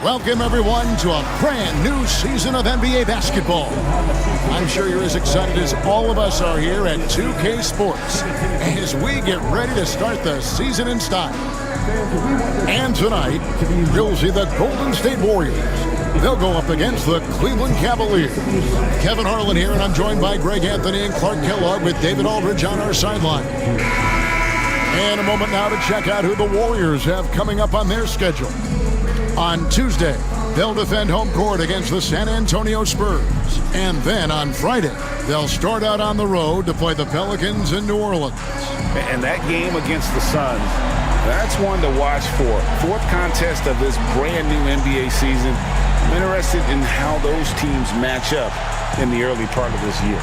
Welcome, everyone, to a brand new season of NBA basketball. I'm sure you're as excited as all of us are here at 2K Sports as we get ready to start the season in style. And tonight, you'll see the Golden State Warriors. They'll go up against the Cleveland Cavaliers. Kevin Harlan here, and I'm joined by Greg Anthony and Clark Kellogg with David Aldridge on our sideline. And a moment now to check out who the Warriors have coming up on their schedule. On Tuesday, they'll defend home court against the San Antonio Spurs. And then on Friday, they'll start out on the road to play the Pelicans in New Orleans. And that game against the Suns, that's one to watch for. Fourth contest of this brand new NBA season. I'm interested in how those teams match up in the early part of this year.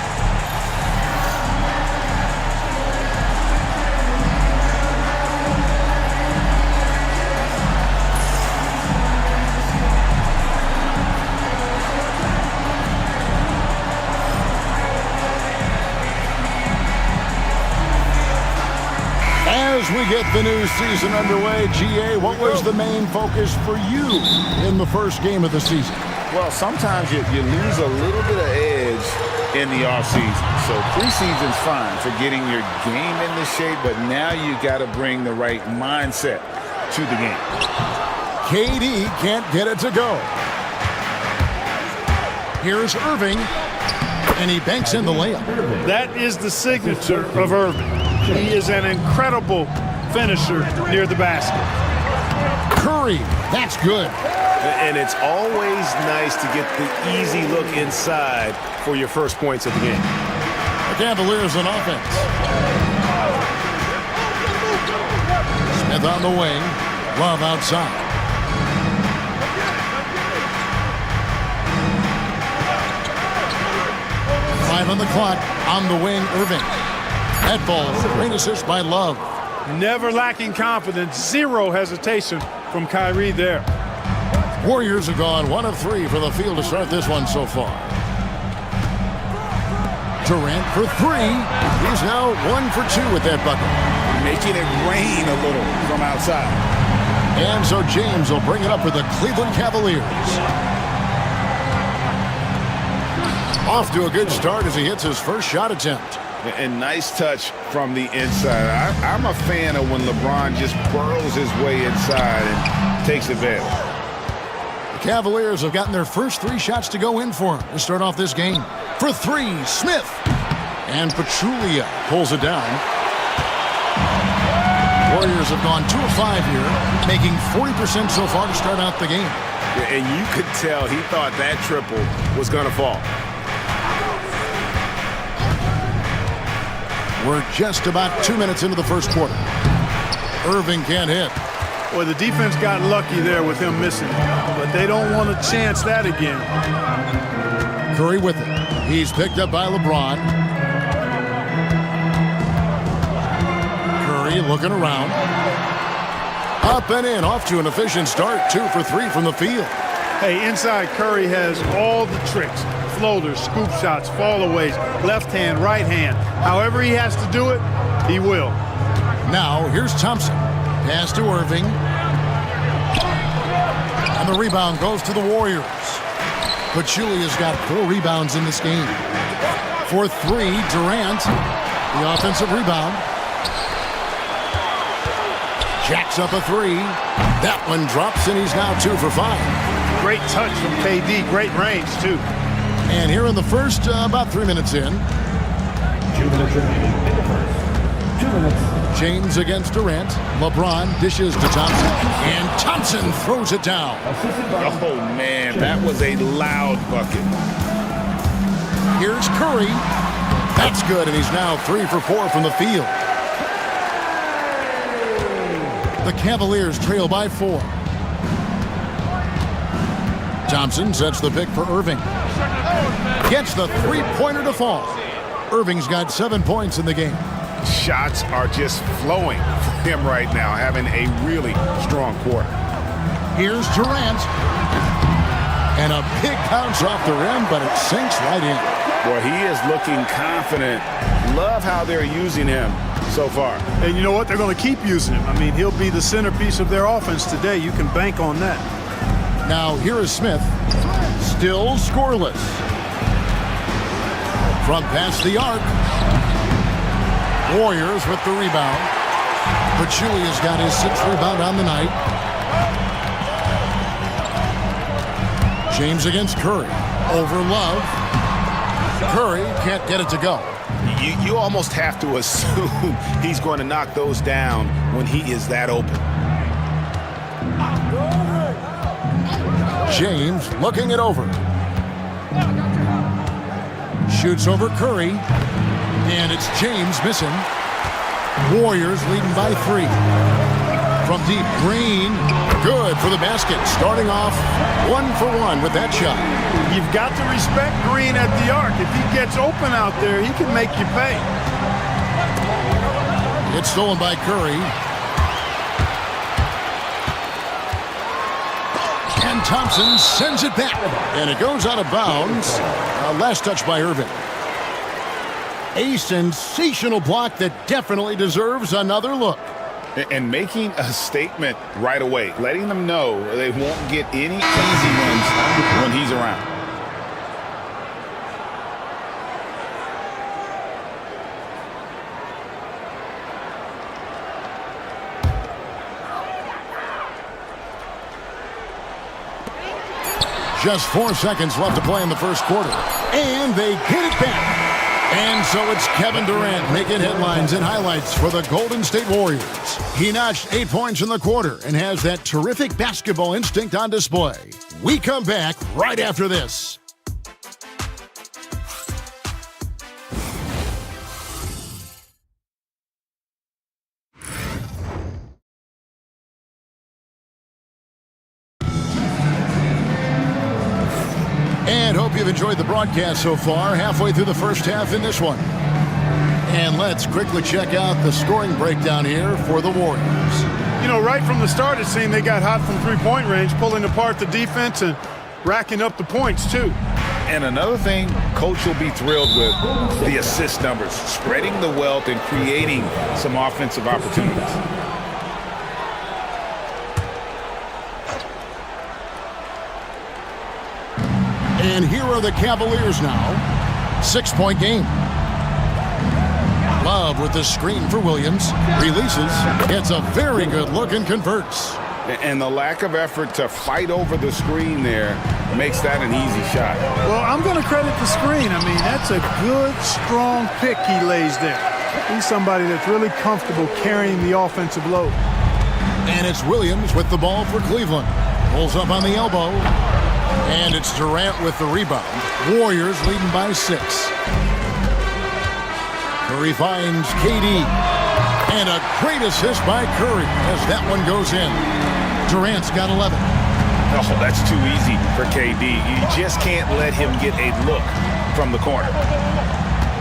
As we get the new season underway, GA, what was the main focus for you in the first game of the season? Well, sometimes you lose a little bit of edge in the offseason. So preseason's fine for getting your game into shape, but now you got to bring the right mindset to the game. KD can't get it to go. Here's Irving, and he banks in the layup. That is the signature of Irving. He is an incredible finisher near the basket. Curry, that's good. And it's always nice to get the easy look inside for your first points of the game. The Cavaliers on offense. Smith on the wing. Love outside. Five on the clock. On the wing, Irving. That ball, great assist by Love. Never lacking confidence, zero hesitation from Kyrie there. Warriors have gone 1 of 3 for the field to start this one so far. Durant for 3. He's now 1 for 2 with that bucket. Making it rain a little from outside. And so James will bring it up for the Cleveland Cavaliers. Off to a good start as he hits his first shot attempt. And nice touch from the inside. I'm a fan of when LeBron just burrows his way inside and takes advantage. The Cavaliers have gotten their first 3 shots to go in for him to start off this game. For 3, Smith. And Pachulia pulls it down. Warriors have gone 2 of 5 here, making 40% so far to start out the game. And you could tell he thought that triple was going to fall. We're just about 2 minutes into the first quarter. Irving can't hit. Well, the defense got lucky there with him missing, but they don't want to chance that again. Curry with it. He's picked up by LeBron. Curry looking around. Up and in, off to an efficient start. 2 for 3 from the field. Hey, inside Curry has all the tricks. Floaters, scoop shots, fallaways, left hand, right hand. However he has to do it, he will. Now, here's Thompson. Pass to Irving. And the rebound goes to the Warriors. Pachulia's got 4 rebounds in this game. For 3, Durant. The offensive rebound. Jacks up a 3. That one drops, and he's now 2 for 5. Great touch from KD. Great range, too. And here in the first, about 3 minutes in. 2 minutes remaining in the first. 2 minutes. James against Durant. LeBron dishes to Thompson. And Thompson throws it down. Oh, man, that was a loud bucket. Here's Curry. That's good, and he's now 3 for 4 from the field. The Cavaliers trail by 4. Thompson sets the pick for Irving. Gets the 3-pointer to fall. Irving's got 7 points in the game. Shots are just flowing for him right now, having a really strong quarter. Here's Durant. And a big bounce off the rim, but it sinks right in. Boy, he is looking confident. Love how they're using him so far. And you know what? They're going to keep using him. I mean, he'll be the centerpiece of their offense today. You can bank on that. Now here is Smith. Still scoreless. From past the arc. Warriors with the rebound. Pachulia has got his 6th rebound on the night. James against Curry. Over Love. Curry can't get it to go. You almost have to assume he's going to knock those down when he is that open. James looking it over. Shoots over Curry. And it's James missing. Warriors leading by 3. From deep, Green. Good for the basket. Starting off 1 for 1 with that shot. You've got to respect Green at the arc. If he gets open out there, he can make you pay. It's stolen by Curry. And Thompson sends it back. And it goes out of bounds. Last touch by Irving. A sensational block that definitely deserves another look. And making a statement right away, letting them know they won't get any easy ones when he's around. Just 4 seconds left to play in the first quarter. And they get it back. And so it's Kevin Durant making headlines and highlights for the Golden State Warriors. He notched 8 points in the quarter and has that terrific basketball instinct on display. We come back right after this. And hope you've enjoyed the broadcast so far, halfway through the first half in this one. And let's quickly check out the scoring breakdown here for the Warriors. You know, right from the start, it seemed they got hot from three-point range, pulling apart the defense and racking up the points, too. And another thing Coach will be thrilled with, the assist numbers, spreading the wealth and creating some offensive opportunities. And here are the Cavaliers now. 6-point game. Love with the screen for Williams. Releases. Gets a very good look and converts. And the lack of effort to fight over the screen there makes that an easy shot. Well, I'm going to credit the screen. I mean, that's a good, strong pick he lays there. He's somebody that's really comfortable carrying the offensive load. And it's Williams with the ball for Cleveland. Pulls up on the elbow. And it's Durant with the rebound. Warriors leading by 6. Curry finds KD. And a great assist by Curry as that one goes in. Durant's got 11. Oh, that's too easy for KD. You just can't let him get a look from the corner.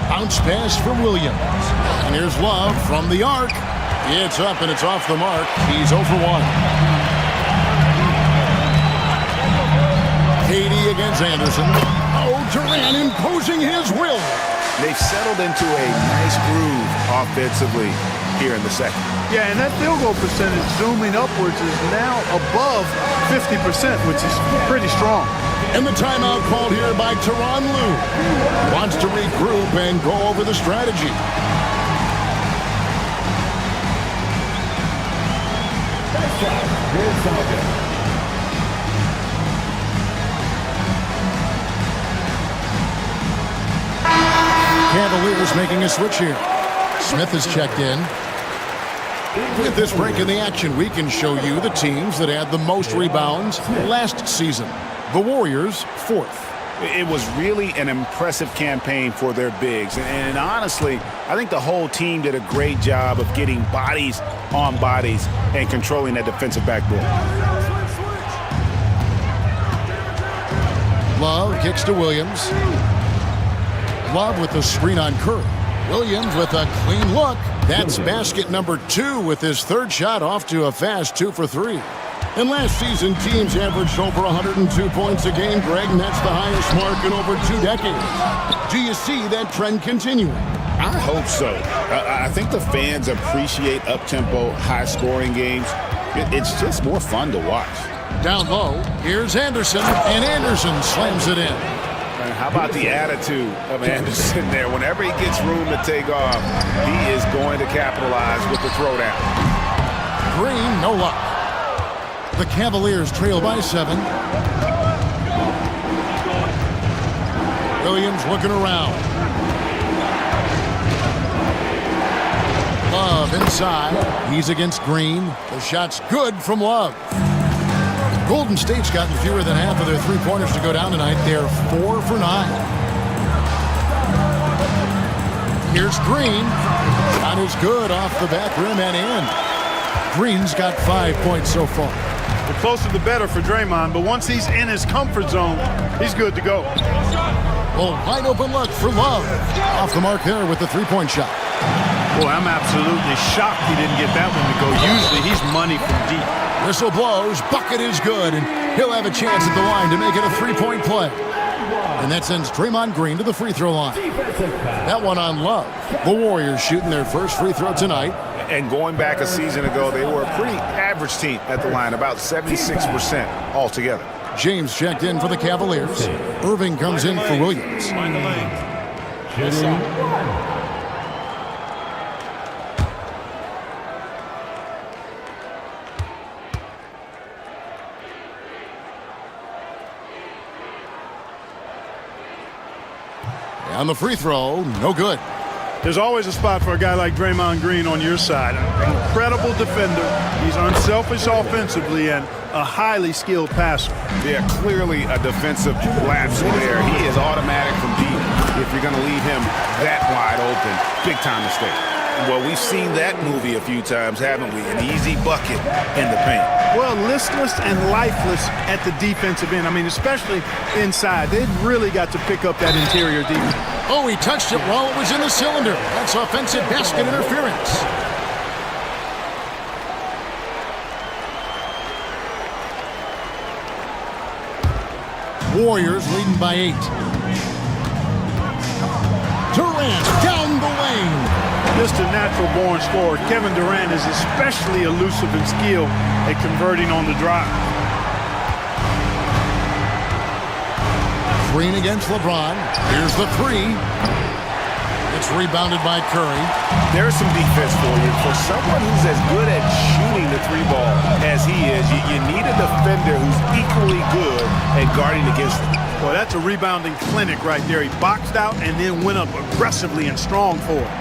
Bounce pass for Williams. And here's Love from the arc. It's up and it's off the mark. He's 0 for 1. KD against Anderson. Oh, Durant imposing his will. They've settled into a nice groove offensively here in the second. Yeah, and that field goal percentage zooming upwards is now above 50%, which is pretty strong. And the timeout called here by Tyronn Lue. Wants to regroup and go over the strategy. Cavaliers making a switch here. Smith is checked in. With this break in the action, we can show you the teams that had the most rebounds last season. The Warriors, 4th. It was really an impressive campaign for their bigs. And honestly, I think the whole team did a great job of getting bodies on bodies and controlling that defensive backboard. Love kicks to Williams. Love with the screen on Curry. Williams with a clean look. That's basket number 2 with his 3rd shot off to a fast 2 for 3. And last season, teams averaged over 102 points a game, Greg, and that's the highest mark in over 2 decades. Do you see that trend continuing? I hope so. I think the fans appreciate up-tempo, high-scoring games. It's just more fun to watch. Down low, here's Anderson, and Anderson slams it in. And how about the attitude of Anderson there? Whenever he gets room to take off, he is going to capitalize with the throwdown. Green, no luck. The Cavaliers trail by 7. Williams looking around. Love inside. He's against Green. The shot's good from Love. Golden State's gotten fewer than half of their three-pointers to go down tonight. They're 4 for 9. Here's Green. Shot is good off the back rim and in. Green's got 5 points so far. The closer the better for Draymond, but once he's in his comfort zone, he's good to go. Well, wide open look for Love. Off the mark there with the three-point shot. Boy, I'm absolutely shocked he didn't get that one to go. Usually he's money from deep. Whistle blows, bucket is good, and he'll have a chance at the line to make it a three-point play. And that sends Draymond Green to the free throw line. That one on Love. The Warriors shooting their first free throw tonight. And going back a season ago, they were a pretty average team at the line, about 76% altogether. James checked in for the Cavaliers. Irving comes in for Williams. On the free throw, no good. There's always a spot for a guy like Draymond Green on your side. An incredible defender. He's unselfish offensively and a highly skilled passer. Yeah, clearly a defensive lapse there. He is automatic from deep. If you're going to leave him that wide open, big time mistake. Well, we've seen that movie a few times, haven't we? An easy bucket in the paint. Well, listless and lifeless at the defensive end. I mean, especially inside. They've really got to pick up that interior defense. Oh, he touched it while it was in the cylinder. That's offensive basket interference. Warriors leading by 8. Durant down the lane. Just a natural-born scorer. Kevin Durant is especially elusive and skilled at converting on the drive. Green against LeBron. Here's the 3. It's rebounded by Curry. There's some defense for you. For someone who's as good at shooting the 3-ball as he is, you need a defender who's equally good at guarding against him. Well, that's a rebounding clinic right there. He boxed out and then went up aggressively and strong for it.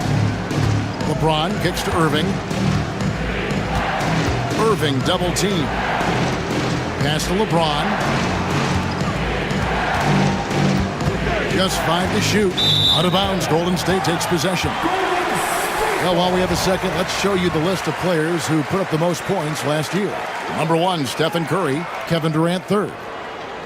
LeBron kicks to Irving. Irving double team. Pass to LeBron. Just 5 to shoot. Out of bounds, Golden State takes possession. Well, while we have a second, let's show you the list of players who put up the most points last year. Number 1, Stephen Curry. Kevin Durant, 3rd.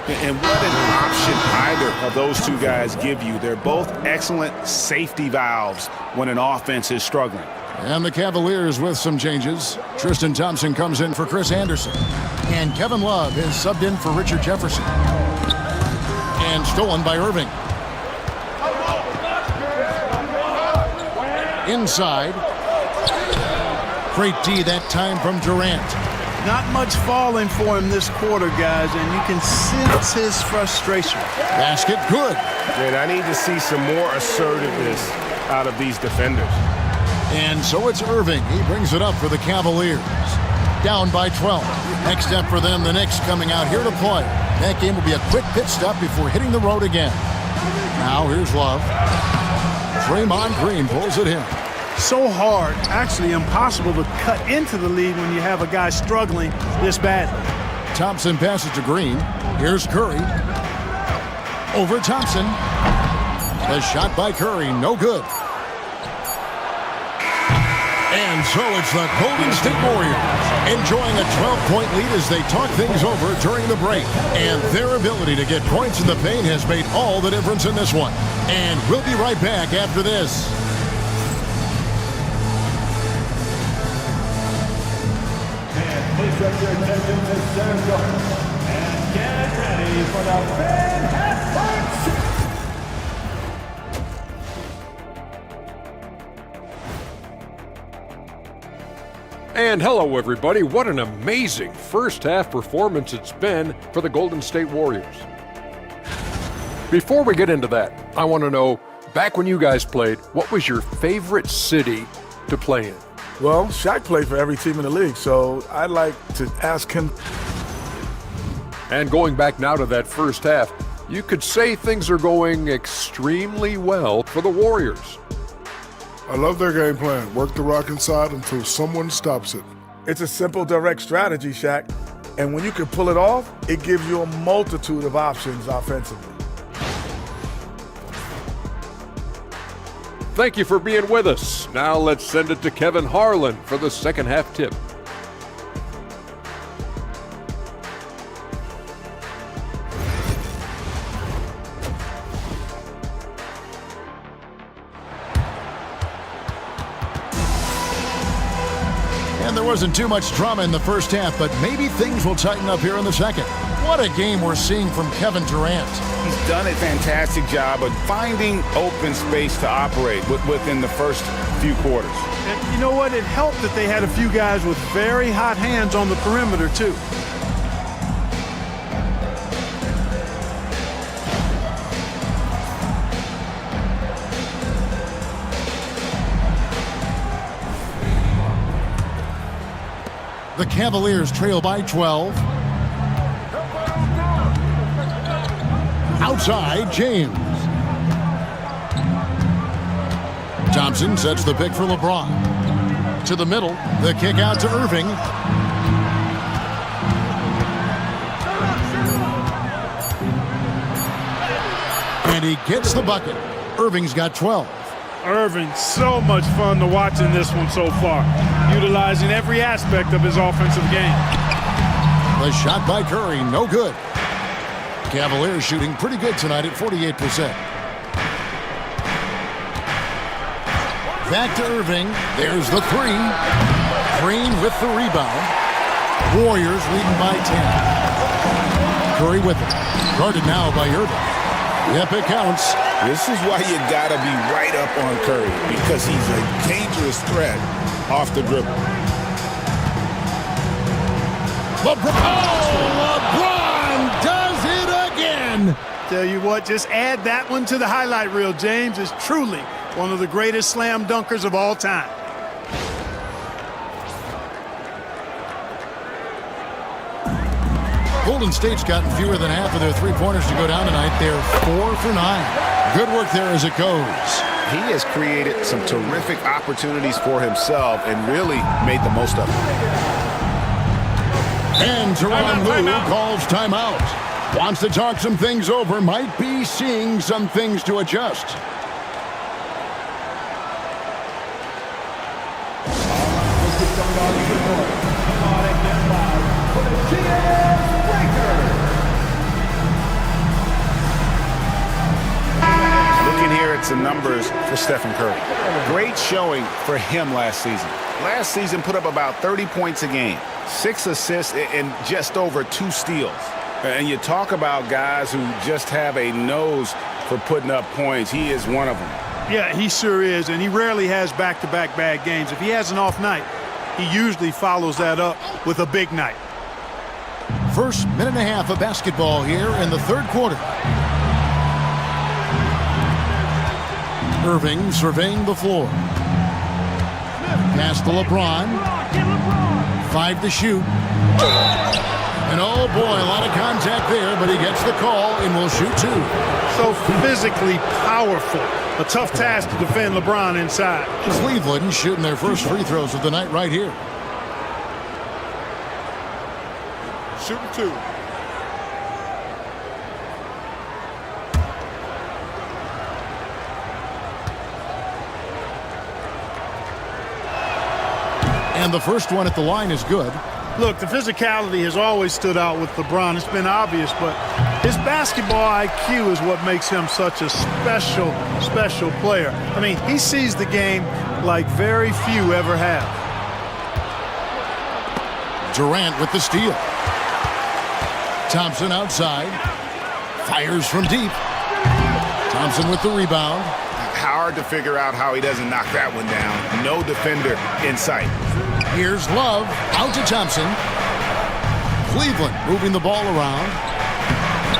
And what an option either of those two guys give you. They're both excellent safety valves when an offense is struggling. And the Cavaliers with some changes. Tristan Thompson comes in for Chris Anderson. And Kevin Love is subbed in for Richard Jefferson. And stolen by Irving. Inside. Great D that time from Durant. Not much falling for him this quarter, guys, and you can sense his frustration. Basket good. Man, I need to see some more assertiveness out of these defenders. And so it's Irving. He brings it up for the Cavaliers. Down by 12. Next step for them, the Knicks coming out here to play. That game will be a quick pit stop before hitting the road again. Now here's Love. Draymond Green pulls it in. So hard, actually impossible to cut into the lead when you have a guy struggling this badly. Thompson passes to Green. Here's Curry. Over Thompson. The shot by Curry, no good. And so it's the Golden State Warriors enjoying a 12-point lead as they talk things over during the break. And their ability to get points in the paint has made all the difference in this one. And we'll be right back after this. Please direct your attention to center court and get ready for the Manhattan. And hello, everybody. What an amazing first-half performance it's been for the Golden State Warriors. Before we get into that, I want to know, back when you guys played, what was your favorite city to play in? Well, Shaq played for every team in the league, so I'd like to ask him. And going back now to that first half, you could say things are going extremely well for the Warriors. I love their game plan. Work the rock inside until someone stops it. It's a simple, direct strategy, Shaq. And when you can pull it off, it gives you a multitude of options offensively. Thank you for being with us. Now let's send it to Kevin Harlan for the second half tip. And there wasn't too much drama in the first half, but maybe things will tighten up here in the second. What a game we're seeing from Kevin Durant. He's done a fantastic job of finding open space to operate within the first few quarters. And you know what? It helped that they had a few guys with very hot hands on the perimeter, too. The Cavaliers trail by 12. Outside, James. Thompson sets the pick for LeBron. To the middle, the kick out to Irving. And he gets the bucket. Irving's got 12. Irving, so much fun to watch in this one so far, utilizing every aspect of his offensive game. The shot by Curry, no good. Cavaliers shooting pretty good tonight at 48%. Back to Irving. There's the three. Green with the rebound. Warriors leading by 10. Curry with it. Guarded now by Irving. Yep, it counts. This is why you gotta be right up on Curry, because he's a dangerous threat off the dribble. LeBron does it again. Tell you what, just add that one to the highlight reel. James is truly one of the greatest slam dunkers of all time. Golden State's gotten fewer than half of their three-pointers to go down tonight. They're 4 for 9. Good work there as it goes. He has created some terrific opportunities for himself and really made the most of it. And Tyronn Lue calls timeout. Wants to talk some things over. Might be seeing some things to adjust. Some numbers for Stephen Curry. Great showing for him last season. Last season put up about 30 points a game, 6 assists, and just over 2 steals. And you talk about guys who just have a nose for putting up points. He is one of them. Yeah, he sure is, and he rarely has back-to-back bad games. If he has an off night, he usually follows that up with a big night. First minute and a half of basketball here in the third quarter. Irving surveying the floor. Pass to LeBron. 5 to shoot. And oh boy, a lot of contact there, but he gets the call and will shoot 2. So physically powerful. A tough task to defend LeBron inside. Cleveland shooting their first free throws of the night right here. Shooting 2. And the first one at the line is good. Look, the physicality has always stood out with LeBron. It's been obvious, but his basketball IQ is what makes him such a special player. I mean, he sees the game like very few ever have. Durant with the steal. Thompson outside. Fires from deep. Thompson with the rebound. Hard to figure out how he doesn't knock that one down. No defender in sight. Here's Love, out to Thompson. Cleveland moving the ball around.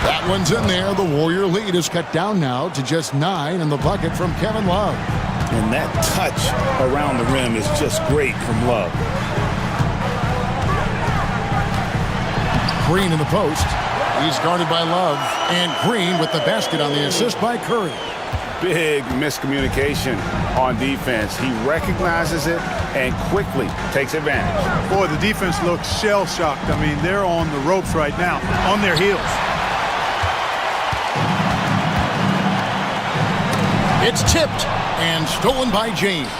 That one's in there. The Warrior lead is cut down now to just 9 in the bucket from Kevin Love. And that touch around the rim is just great from Love. Green in the post. He's guarded by Love. And Green with the basket on the assist by Curry. Big miscommunication on defense. He recognizes it and quickly takes advantage. Boy, the defense looks shell-shocked. I mean, they're on the ropes right now, on their heels. It's tipped and stolen by James.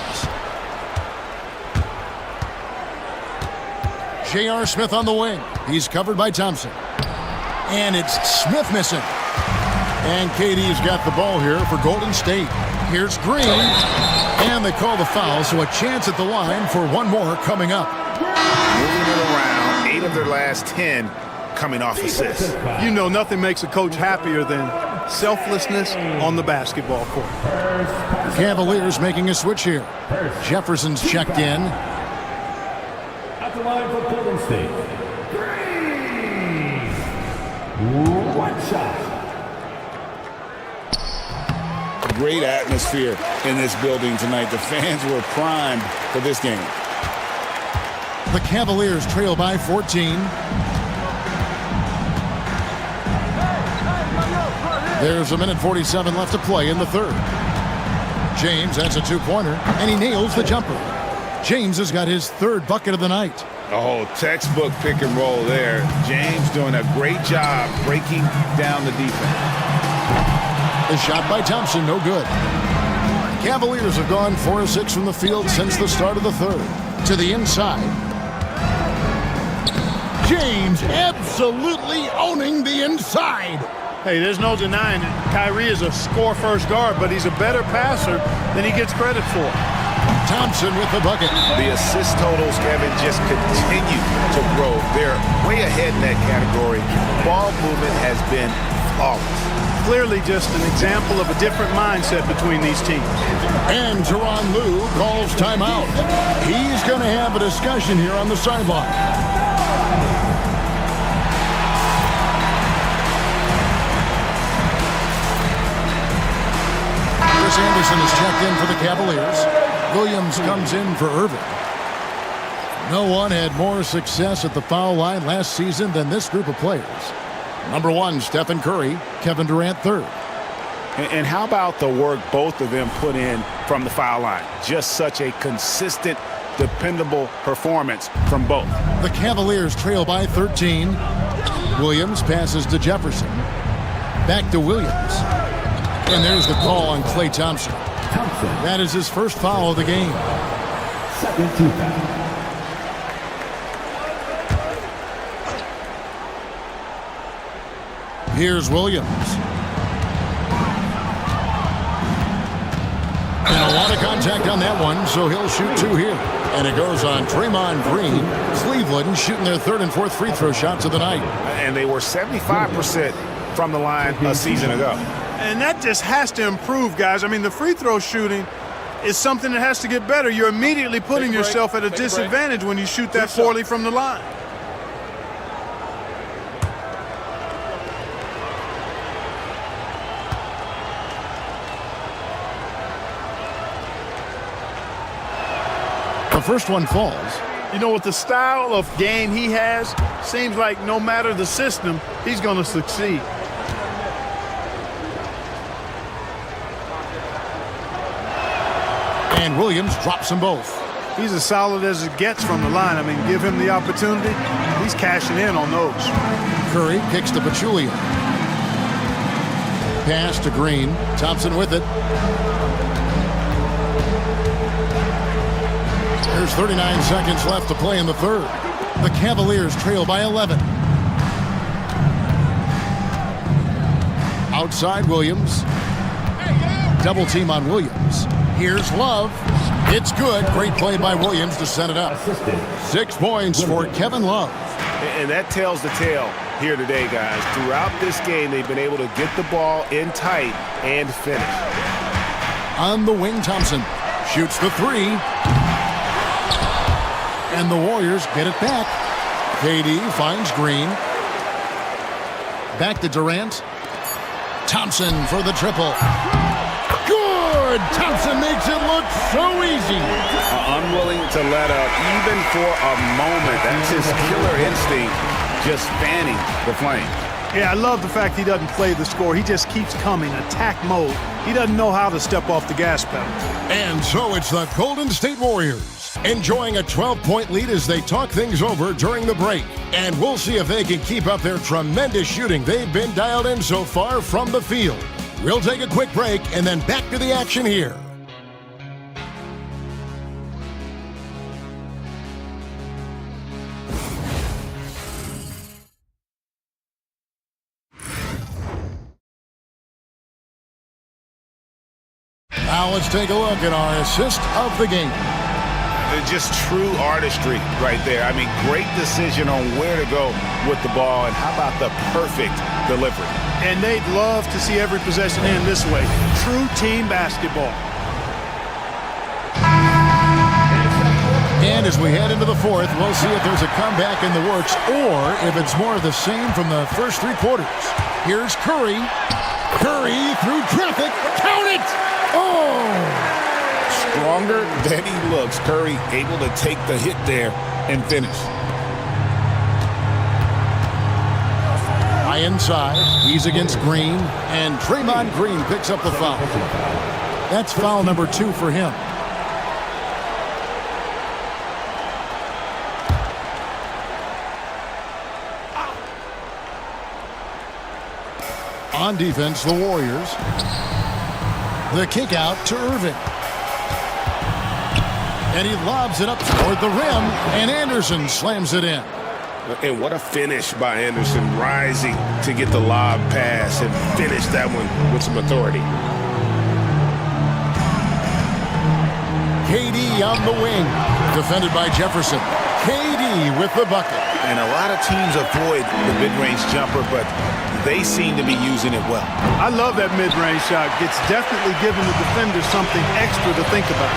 J.R. Smith on the wing. He's covered by Thompson. And it's Smith missing. And KD's got the ball here for Golden State. Here's Green. And they call the foul, so a chance at the line for one more coming up. Moving it around, 8 of their last 10 coming off assists. You know, nothing makes a coach happier than selflessness on the basketball court. Cavaliers making a switch here. Jefferson's checked in. At the line for Golden State, Green. One shot. Great atmosphere in this building tonight. The fans were primed for this game. The Cavaliers trail by 14. There's a minute 47 left to play in the third. James has a two-pointer, and he nails the jumper. James has got his third bucket of the night. Oh, textbook pick and roll there. James doing a great job breaking down the defense. The shot by Thompson, no good. Cavaliers have gone 4 of 6 from the field since the start of the third. To the inside. James absolutely owning the inside. Hey, there's no denying it. Kyrie is a score-first guard, but he's a better passer than he gets credit for. Thompson with the bucket. The assist totals, Kevin, just continue to grow. They're way ahead in that category. Ball movement has been flawless. Clearly just an example of a different mindset between these teams. And Tyronn Lue calls timeout. He's going to have a discussion here on the sideline. Chris Anderson is checked in for the Cavaliers. Williams comes in for Irving. No one had more success at the foul line last season than this group of players. Number 1, Stephen Curry, Kevin Durant third. And how about the work both of them put in from the foul line? Just such a consistent, dependable performance from both. The Cavaliers trail by 13. Williams passes to Jefferson. Back to Williams. And there's the call on Klay Thompson. That is his first foul of the game. Second team foul. Here's Williams. And a lot of contact on that one, so he'll shoot 2 here. And it goes on Draymond Green. Cleveland shooting their third and fourth free throw shots of the night. And they were 75% from the line a season ago. And that just has to improve, guys. I mean, the free throw shooting is something that has to get better. You're immediately putting yourself at a disadvantage when you shoot that poorly from the line. The first one falls. You know, with the style of game he has, seems like no matter the system, he's going to succeed. And Williams drops them both. He's as solid as it gets from the line. I mean, give him the opportunity, he's cashing in on those. Curry kicks to Pachulia. Pass to Green. Thompson with it. There's 39 seconds left to play in the third. The Cavaliers trail by 11. Outside Williams. Double team on Williams. Here's Love. It's good. Great play by Williams to set it up. 6 points for Kevin Love. And that tells the tale here today, guys. Throughout this game, they've been able to get the ball in tight and finish. On the wing, Thompson shoots the 3. And the Warriors get it back. KD finds Green. Back to Durant. Thompson for the triple. Good! Thompson makes it look so easy. Unwilling to let up even for a moment. That's his killer instinct, just fanning the flame. Yeah, I love the fact he doesn't play the score. He just keeps coming, attack mode. He doesn't know how to step off the gas pedal. And so it's the Golden State Warriors enjoying a 12-point lead as they talk things over during the break. And we'll see if they can keep up their tremendous shooting they've been dialed in so far from the field. We'll take a quick break and then back to the action here. Now let's take a look at our assist of the game. Just true artistry right there. I mean, great decision on where to go with the ball, and how about the perfect delivery? And they'd love to see every possession end this way. True team basketball. And as we head into the fourth, we'll see if there's a comeback in the works or if it's more of the same from the first three quarters. Here's Curry. Curry through traffic. Count it! Oh! Stronger than he looks. Curry able to take the hit there and finish. High inside. He's against Green. And Draymond Green picks up the foul. That's foul number 2 for him. On defense, the Warriors. The kick out to Irving. And he lobs it up toward the rim, and Anderson slams it in. And what a finish by Anderson, rising to get the lob pass and finish that one with some authority. KD on the wing, defended by Jefferson. KD with the bucket. And a lot of teams avoid the mid-range jumper, but they seem to be using it well. I love that mid-range shot. It's definitely giving the defender something extra to think about.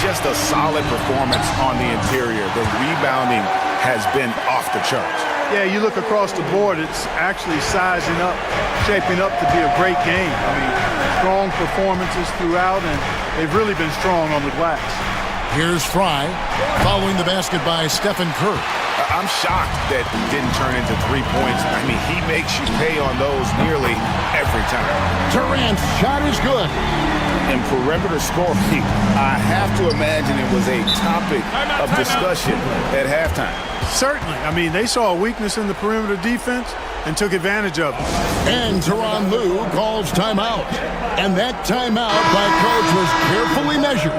Just a solid performance on the interior. The rebounding has been off the charts. Yeah, you look across the board, it's actually sizing up, shaping up to be a great game. I mean, strong performances throughout, and they've really been strong on the glass. Here's Fry, following the basket by Stephen Curry. I'm shocked that didn't turn into 3 points. I mean, he makes you pay on those nearly every time. Durant's shot is good. And perimeter scoring, I have to imagine it was a topic of discussion at halftime. Certainly. I mean, they saw a weakness in the perimeter defense and took advantage of it. And Tyronn Lue calls timeout. And that timeout by coach was carefully measured,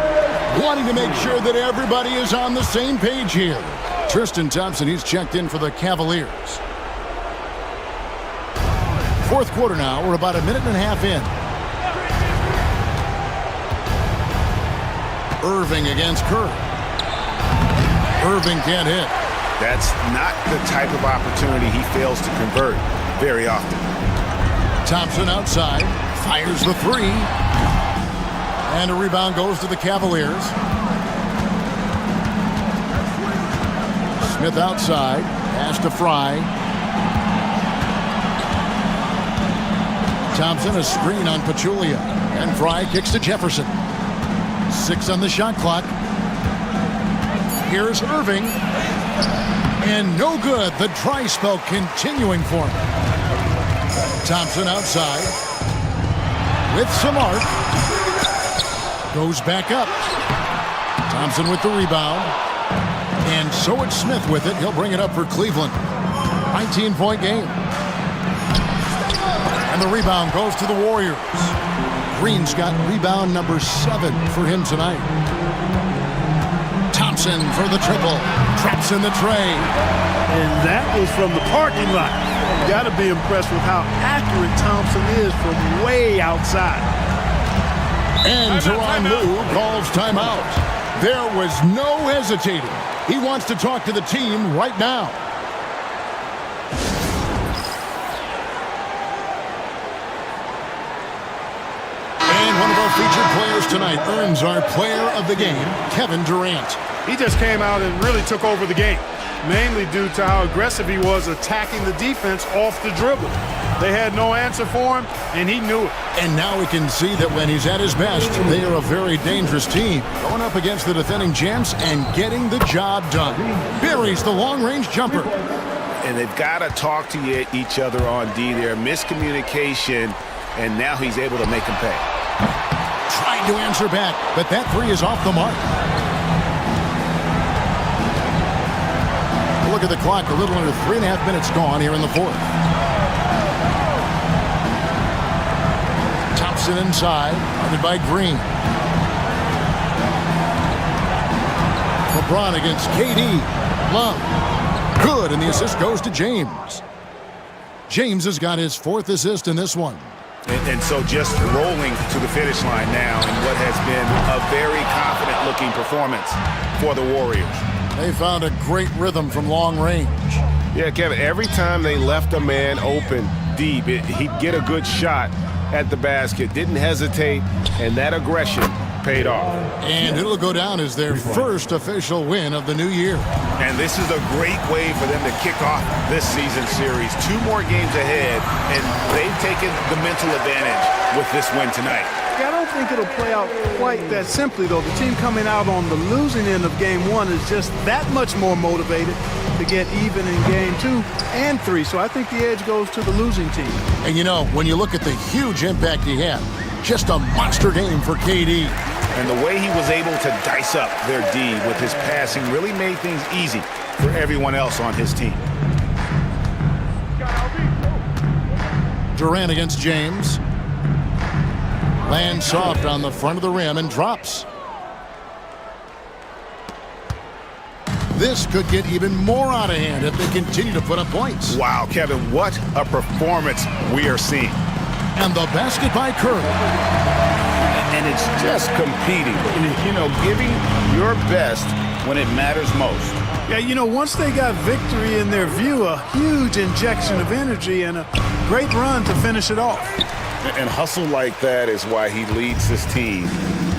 wanting to make sure that everybody is on the same page here. Tristan Thompson, he's checked in for the Cavaliers. Fourth quarter now. We're about a minute and a half in. Irving against Curry. Irving can't hit. That's not the type of opportunity he fails to convert very often. Thompson outside, fires the three. And a rebound goes to the Cavaliers. Smith outside, pass to Fry. Thompson, a screen on Pachulia. And Fry kicks to Jefferson. 6 on the shot clock. Here's Irving. And no good. The dry spell continuing for him. Thompson outside. With some arc. Goes back up. Thompson with the rebound. And so it's Smith with it. He'll bring it up for Cleveland. 19-point game. And the rebound goes to the Warriors. Green's got rebound number 7 for him tonight. Thompson for the triple. Traps in the tray. And that was from the parking lot. You got to be impressed with how accurate Thompson is from way outside. And Tyronn Lue calls timeout. There was no hesitating. He wants to talk to the team right now. And one of our featured players tonight earns our player of the game, Kevin Durant. He just came out and really took over the game, mainly due to how aggressive he was attacking the defense off the dribble. They had no answer for him, and he knew it. And now we can see that when he's at his best, they are a very dangerous team, going up against the defending champs and getting the job done. Buries the long-range jumper. And they've got to talk to each other on D there. Miscommunication, and now he's able to make them pay. Trying to answer back, but that three is off the mark. Look at the clock, a little under 3.5 minutes gone here in the fourth. Thompson inside, guarded by Green. LeBron against KD. Love. Good, and the assist goes to James. James has got his fourth assist in this one. And so just rolling to the finish line now in what has been a very confident-looking performance for the Warriors. They found a great rhythm from long range. Yeah, Kevin, every time they left a man open deep, he'd get a good shot at the basket, didn't hesitate, and that aggression paid off. And it'll go down as their first official win of the new year. And this is a great way for them to kick off this season series. 2 more games ahead, and they've taken the mental advantage with this win tonight. I don't think it'll play out quite that simply, though. The team coming out on the losing end of game 1 is just that much more motivated to get even in game 2 and 3. So I think the edge goes to the losing team. And you know, when you look at the huge impact he had, just a monster game for KD. And the way he was able to dice up their D with his passing really made things easy for everyone else on his team. Durant against James. Lands soft on the front of the rim and drops. This could get even more out of hand if they continue to put up points. Wow, Kevin, what a performance we are seeing. And the basket by Curry. And it's just competing, giving your best when it matters most. Yeah, once they got victory in their view, a huge injection of energy and a great run to finish it off. And hustle like that is why he leads this team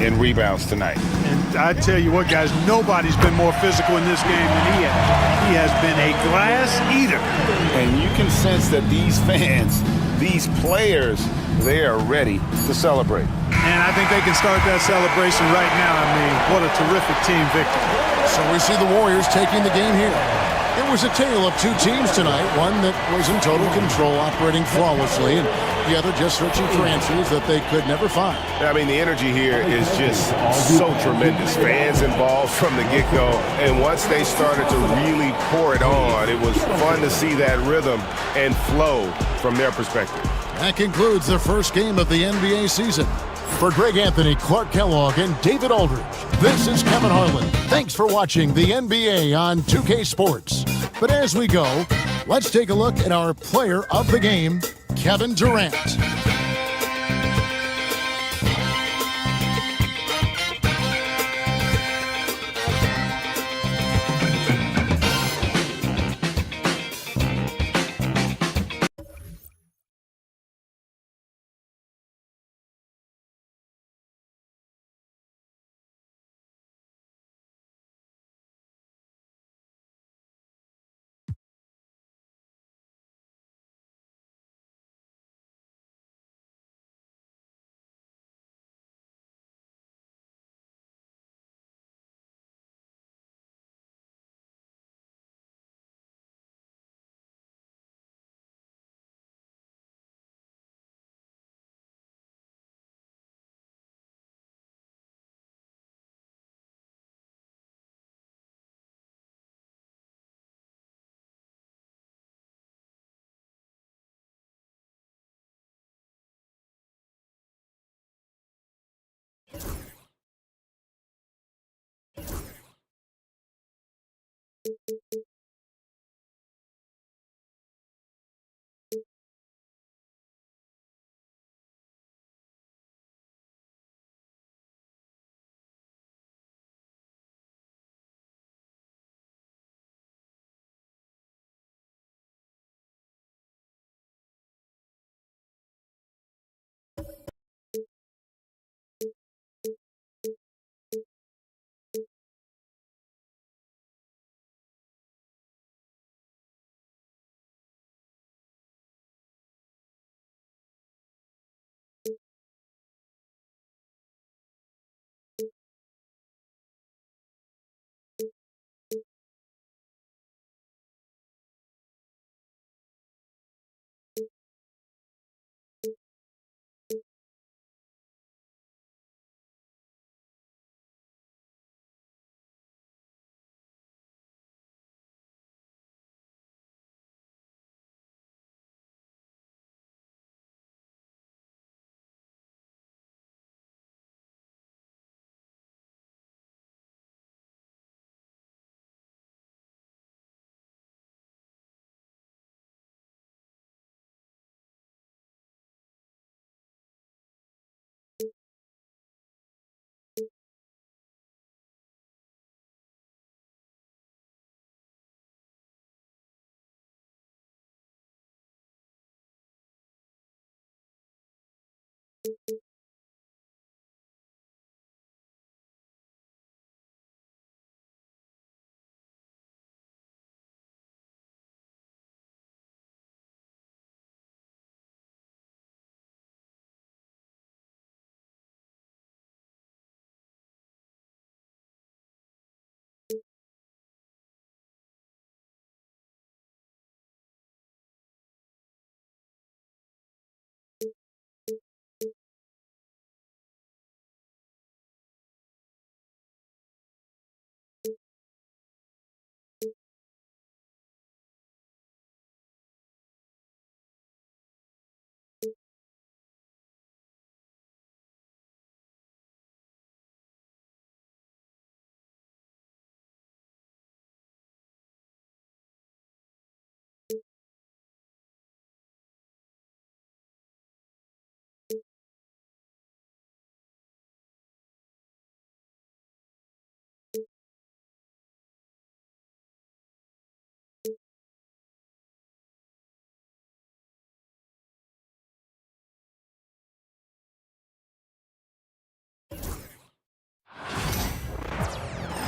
in rebounds tonight. And I tell you what, guys, nobody's been more physical in this game than he has. He has been a glass eater. And you can sense that these fans, these players, they are ready to celebrate. And I think they can start that celebration right now. I mean, what a terrific team victory. So we see the Warriors taking the game here. It was a tale of 2 teams tonight, one that was in total control, operating flawlessly, and the other just searching for answers that they could never find. I mean, the energy here is just so tremendous. Fans involved from the get-go, and once they started to really pour it on, it was fun to see that rhythm and flow from their perspective. That concludes the first game of the NBA season. For Greg Anthony, Clark Kellogg, and David Aldridge, this is Kevin Harlan. Thanks for watching the NBA on 2K Sports. But as we go, let's take a look at our player of the game, Kevin Durant.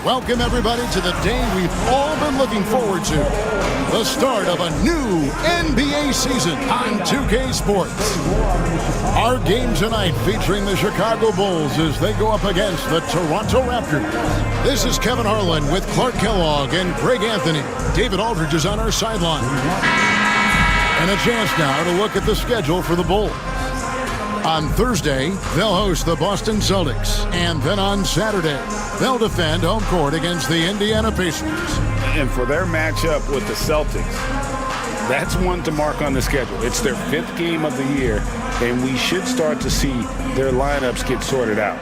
Welcome, everybody, to the day we've all been looking forward to. The start of a new NBA season on 2K Sports. Our game tonight featuring the Chicago Bulls as they go up against the Toronto Raptors. This is Kevin Harlan with Clark Kellogg and Greg Anthony. David Aldridge is on our sideline. And a chance now to look at the schedule for the Bulls. On Thursday, they'll host the Boston Celtics. And then on Saturday, they'll defend home court against the Indiana Pacers. And for their matchup with the Celtics, that's one to mark on the schedule. It's their 5th game of the year, and we should start to see their lineups get sorted out.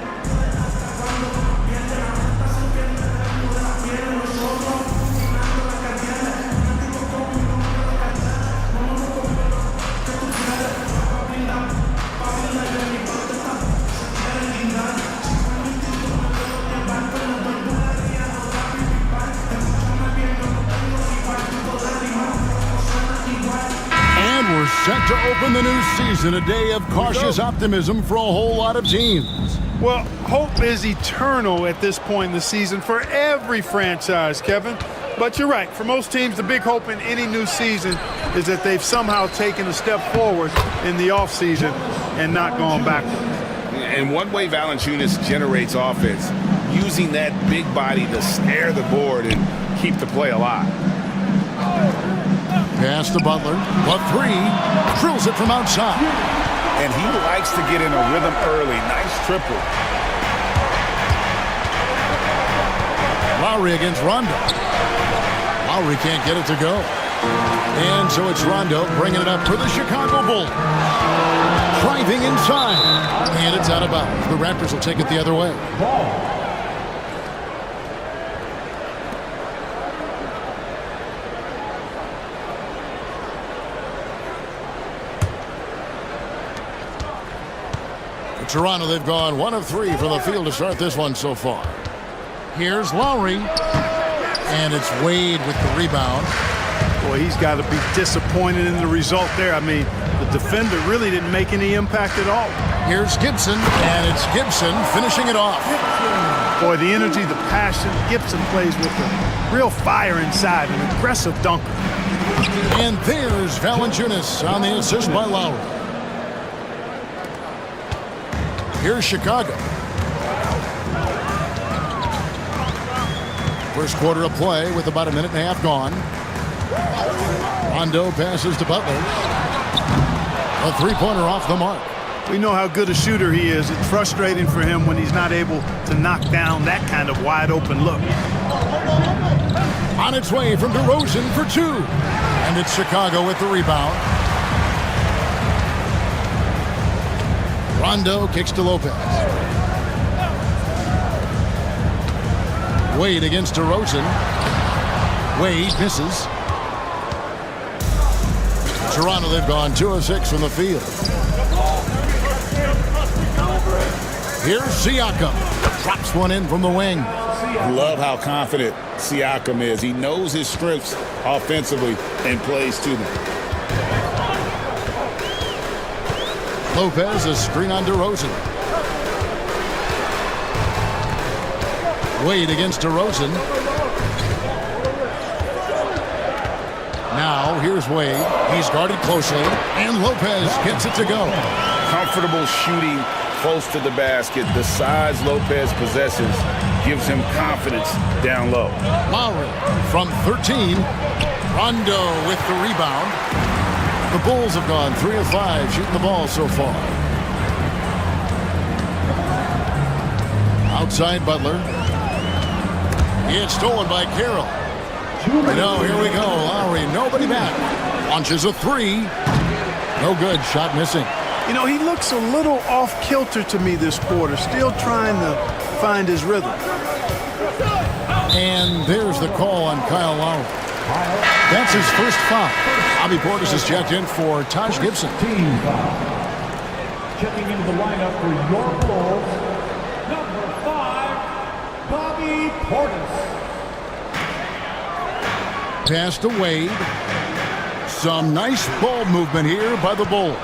Set to open the new season, a day of cautious optimism for a whole lot of teams. Well, hope is eternal at this point in the season for every franchise, Kevin. But you're right. For most teams, the big hope in any new season is that they've somehow taken a step forward in the offseason and not gone backwards. And one way Valanciunas generates offense, using that big body to snare the board and keep the play alive. Pass to Butler. The three. Drills it from outside. And he likes to get in a rhythm early. Nice triple. Lowry against Rondo. Lowry can't get it to go. And so it's Rondo bringing it up for the Chicago Bulls. Driving inside. And it's out of bounds. The Raptors will take it the other way. Toronto, they've gone 1 of 3 from the field to start this one so far. Here's Lowry. And it's Wade with the rebound. Boy, he's got to be disappointed in the result there. I mean, the defender really didn't make any impact at all. Here's Gibson, and it's Gibson finishing it off. Boy, the energy, the passion. Gibson plays with the real fire inside, an aggressive dunker. And there's Valanciunas on the assist by Lowry. Here's Chicago. First quarter of play with about a minute and a half gone. Rondo passes to Butler. A three-pointer off the mark. We know how good a shooter he is. It's frustrating for him when he's not able to knock down that kind of wide-open look. On its way from DeRozan for 2. And it's Chicago with the rebound. Rondo kicks to Lopez. Wade against DeRozan. Wade misses. Toronto, they've gone 2 of 6 from the field. Here's Siakam. Drops one in from the wing. Love how confident Siakam is. He knows his strengths offensively and plays to them. Lopez, a screen on DeRozan. Wade against DeRozan. Now, here's Wade. He's guarded closely, and Lopez gets it to go. Comfortable shooting close to the basket. The size Lopez possesses gives him confidence down low. Lowry from 13. Rondo with the rebound. The Bulls have gone 3 of 5 shooting the ball so far. Outside Butler. It's stolen by Carroll. Here we go. Lowry, nobody back. Launches a three. No good. Shot missing. He looks a little off-kilter to me this quarter, still trying to find his rhythm. And there's the call on Kyle Lowry. That's his first foul. Bobby Portis is checked in for Taj Gibson. Team foul. Checking into the lineup for your Bulls, number 5, Bobby Portis. Pass to Wade. Some nice ball movement here by the Bulls.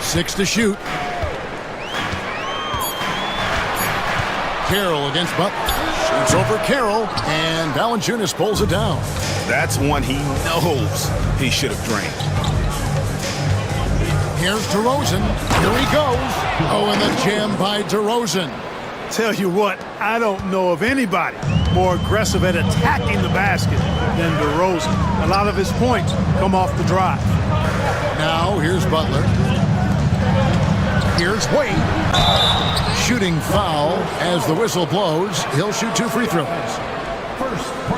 6 to shoot. Carroll against Butler. Shoots over Carroll, and Valanciunas pulls it down. That's one he knows he should have drained. Here's DeRozan. Here he goes. Oh, and the jam by DeRozan. Tell you what, I don't know of anybody more aggressive at attacking the basket than DeRozan. A lot of his points come off the drive. Now, here's Butler. Here's Wade. Shooting foul as the whistle blows. He'll shoot 2 free throws.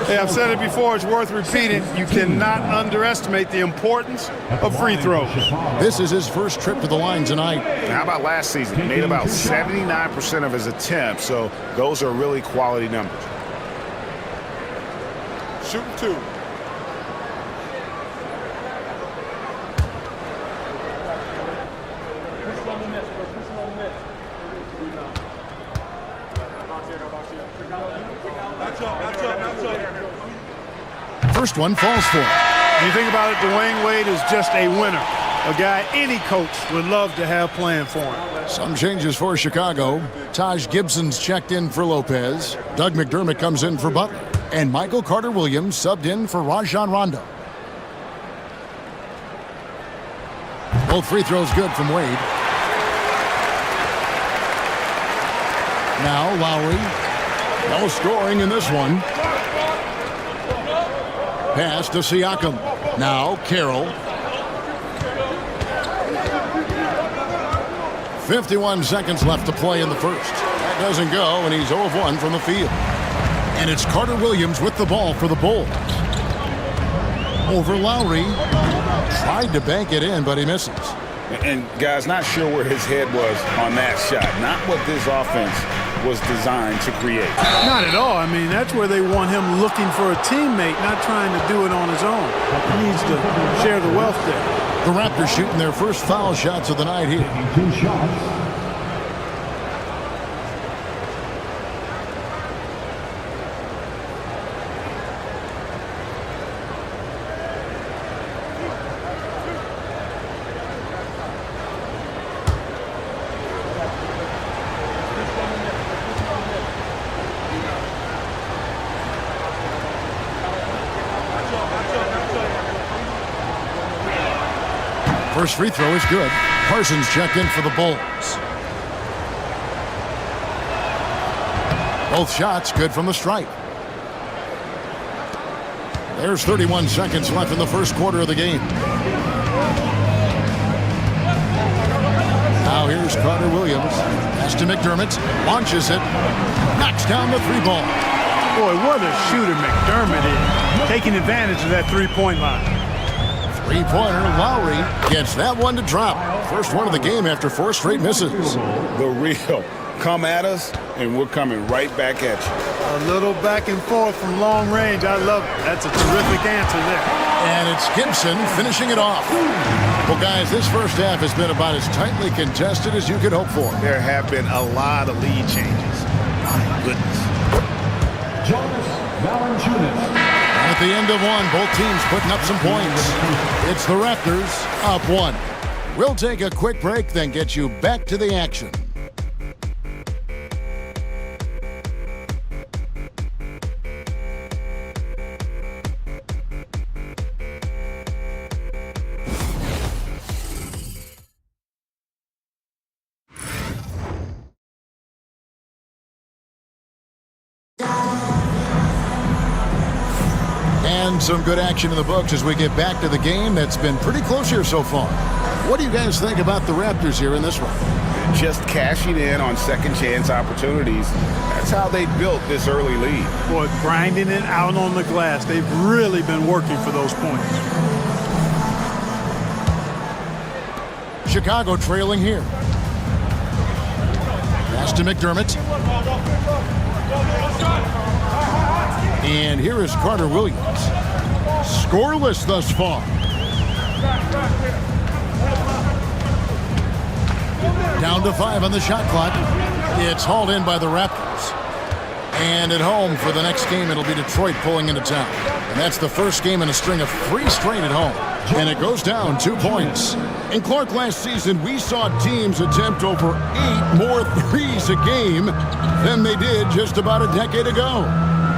Hey, I've said it before. It's worth repeating. You cannot underestimate the importance of free throws. This is his first trip to the line tonight. How about last season? He made about 79% of his attempts, so those are really quality numbers. Shooting 2. First one falls for him. When you think about it, Dwayne Wade is just a winner. A guy any coach would love to have playing for him. Some changes for Chicago. Taj Gibson's checked in for Lopez. Doug McDermott comes in for Butler. And Michael Carter-Williams subbed in for Rajon Rondo. Both free throws good from Wade. Now Lowry. No scoring in this one. Pass to Siakam. Now Carroll. 51 seconds left to play in the first. That doesn't go, and he's 0 of 1 from the field. And it's Carter-Williams with the ball for the Bulls. Over Lowry. Tried to bank it in, but he misses. And guys, not sure where his head was on that shot. Not what this offense was designed to create. Not at all. I mean, that's where they want him looking for a teammate, not trying to do it on his own. He needs to share the wealth there. The Raptors shooting their first foul shots of the night here. 2 shots. First free throw is good. Parsons checked in for the Bulls. Both shots good from the stripe. There's 31 seconds left in the first quarter of the game. Now here's Carter-Williams. Pass to McDermott. Launches it. Knocks down the 3-ball. Boy, what a shooter McDermott is. Taking advantage of that 3-point line. 3-pointer, Lowry gets that one to drop. First one of the game after 4 straight misses. The real come at us, and we're coming right back at you. A little back and forth from long range. I love it. That's a terrific answer there. And it's Gibson finishing it off. Well, guys, this first half has been about as tightly contested as you could hope for. There have been a lot of lead changes. My goodness. Jonas Valanciunas. At the end of one, both teams putting up some points. It's the Raptors up 1. We'll take a quick break, then get you back to the action. And some good action in the books as we get back to the game that's been pretty close here so far. What do you guys think about the Raptors here in this one? Just cashing in on second chance opportunities. That's how they built this early lead. Boy, grinding it out on the glass. They've really been working for those points. Chicago trailing here. Pass to McDermott. And here is Carter Williams. Scoreless thus far. Down to 5 on the shot clock. It's hauled in by the Raptors. And at home for the next game, it'll be Detroit pulling into town. And that's the first game in a string of 3 straight at home. And it goes down 2 points. In Clark last season, we saw teams attempt over 8 more threes a game than they did just about a decade ago.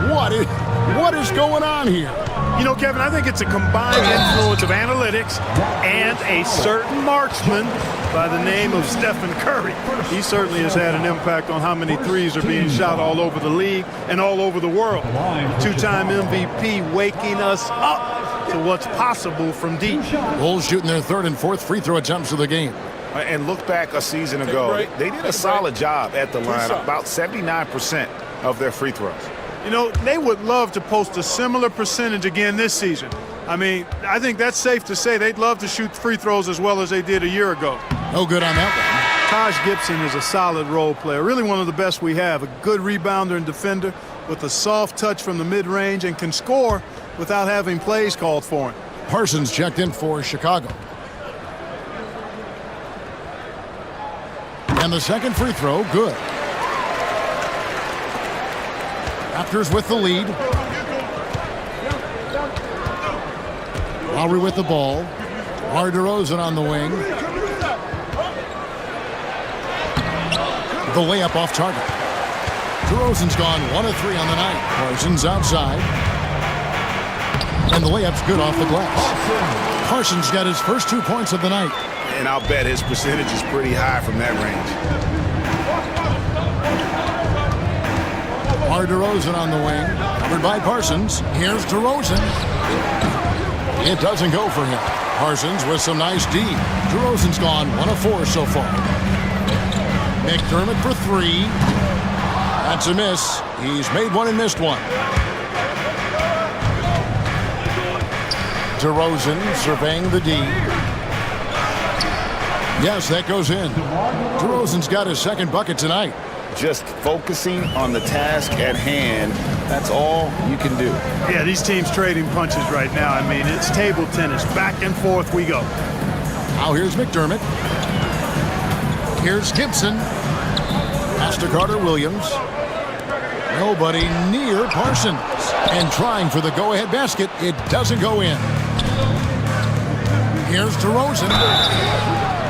What is going on here? You know, Kevin, I think it's a combined influence of analytics and a certain marksman by the name of Stephen Curry. He certainly has had an impact on how many threes are being shot all over the league and all over the world. Two-time MVP waking us up to what's possible from deep. Bulls shooting their 3rd and 4th free throw attempts of the game. And look back a season ago, they did a solid job at the line, about 79% of their free throws. You know, they would love to post a similar percentage again this season. I mean, I think that's safe to say they'd love to shoot free throws as well as they did a year ago. No good on that one. Taj Gibson is a solid role player, really one of the best we have. A good rebounder and defender with a soft touch from the mid-range and can score without having plays called for him. Parsons checked in for Chicago. And the second free throw, good. Raptors with the lead. Lowry with the ball. DeRozan on the wing. The layup off target. DeRozan's gone 1 of 3 on the night. Parsons outside. And the layup's good off the glass. Parsons got his first 2 points of the night. And I'll bet his percentage is pretty high from that range. DeRozan on the wing, covered by Parsons. Here's DeRozan. It doesn't go for him. Parsons with some nice D. DeRozan's gone 1 of 4 so far. McDermott for 3. That's a miss. He's made 1 and missed 1. DeRozan surveying the D. Yes, that goes in. DeRozan's got his second bucket tonight. Just focusing on the task at hand, that's all you can do. Yeah, these teams trading punches right now. I mean, it's table tennis. Back and forth we go. Now here's McDermott. Here's Gibson. Pass to Carter Williams. Nobody near Parsons. And trying for the go-ahead basket. It doesn't go in. Here's DeRozan.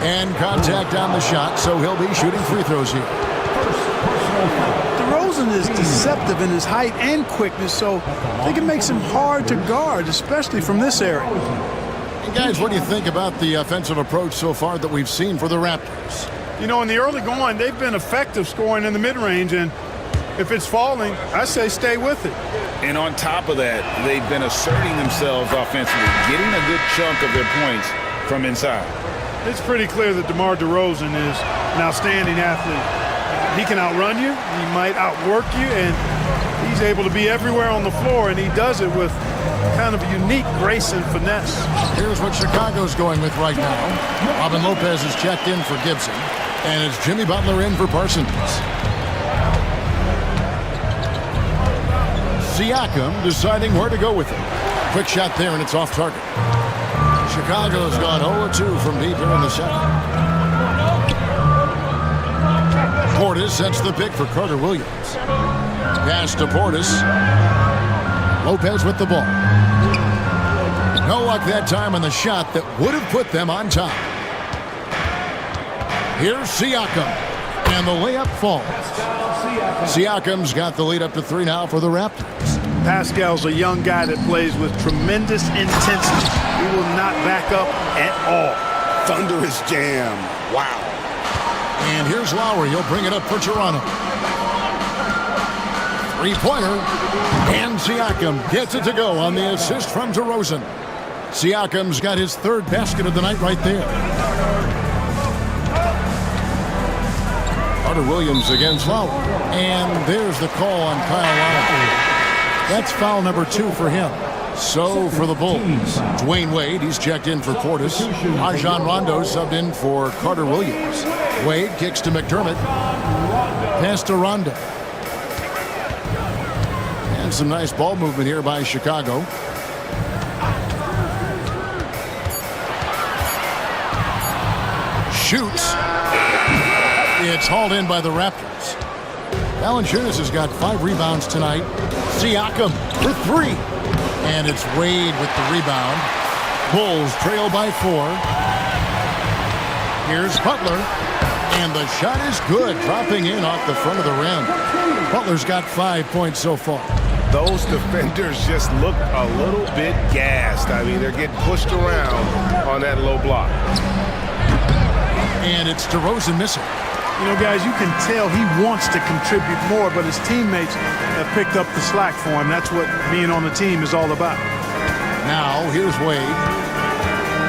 And contact on the shot, so he'll be shooting free throws here. DeRozan is deceptive in his height and quickness, so they can make him hard to guard, especially from this area. And guys, what do you think about the offensive approach so far that we've seen for the Raptors? You know, in the early going, they've been effective scoring in the mid-range, and if it's falling, I say stay with it. And on top of that, they've been asserting themselves offensively, getting a good chunk of their points from inside. It's pretty clear that DeMar DeRozan is an outstanding athlete. He can outrun you, he might outwork you, and he's able to be everywhere on the floor, and he does it with kind of a unique grace and finesse. Here's what Chicago's going with right now. Robin Lopez is checked in for Gibson, and it's Jimmy Butler in for Parsons. Siakam deciding where to go with it. Quick shot there, and it's off target. Chicago's gone 0-2 from deep here in the second. Portis sets the pick for Carter Williams. Pass to Portis. Lopez with the ball. No luck that time on the shot that would have put them on top. Here's Siakam. And the layup falls. Siakam's got the lead up to 3 now for the Raptors. Pascal's a young guy that plays with tremendous intensity. He will not back up at all. Thunderous jam. Wow. And here's Lowry. He'll bring it up for Toronto. Three-pointer. And Siakam gets it to go on the assist from DeRozan. Siakam's got his 3rd basket of the night right there. Carter Williams against Lowry. And there's the call on Kyle Lowry. That's foul number 2 for him. So for the Bulls, Dwayne Wade, he's checked in for Portis. Rajon Rondo subbed in for Carter Williams. Wade kicks to McDermott. Pass to Rondo. And some nice ball movement here by Chicago. Shoots. It's hauled in by the Raptors. Valanciunas has got 5 rebounds tonight. Siakam for 3. And it's Wade with the rebound. Bulls trail by 4. Here's Butler. And the shot is good, dropping in off the front of the rim. Butler's got 5 points so far. Those defenders just look a little bit gassed. I mean, they're getting pushed around on that low block. And it's DeRozan missing. You know, guys, you can tell he wants to contribute more, but his teammates have picked up the slack for him. That's what being on the team is all about. Now, here's Wade.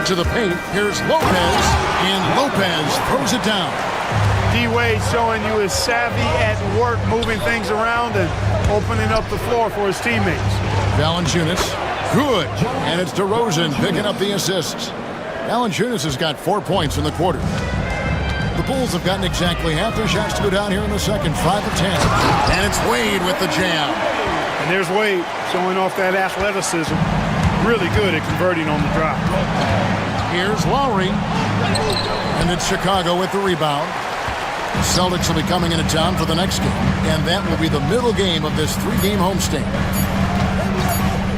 To the paint, here's Lopez. And Lopez throws it down. D-Wade showing you his savvy at work, moving things around and opening up the floor for his teammates. Valanciunas, good. And it's DeRozan picking up the assists. Valanciunas has got 4 points in the quarter. The Bulls have gotten exactly half their shots to go down here in the second, 5 of 10. And it's Wade with the jam. And there's Wade showing off that athleticism. Really good at converting on the drop. Here's Lowry. And it's Chicago with the rebound. The Celtics will be coming into town for the next game. And that will be the middle game of this 3-game homestand.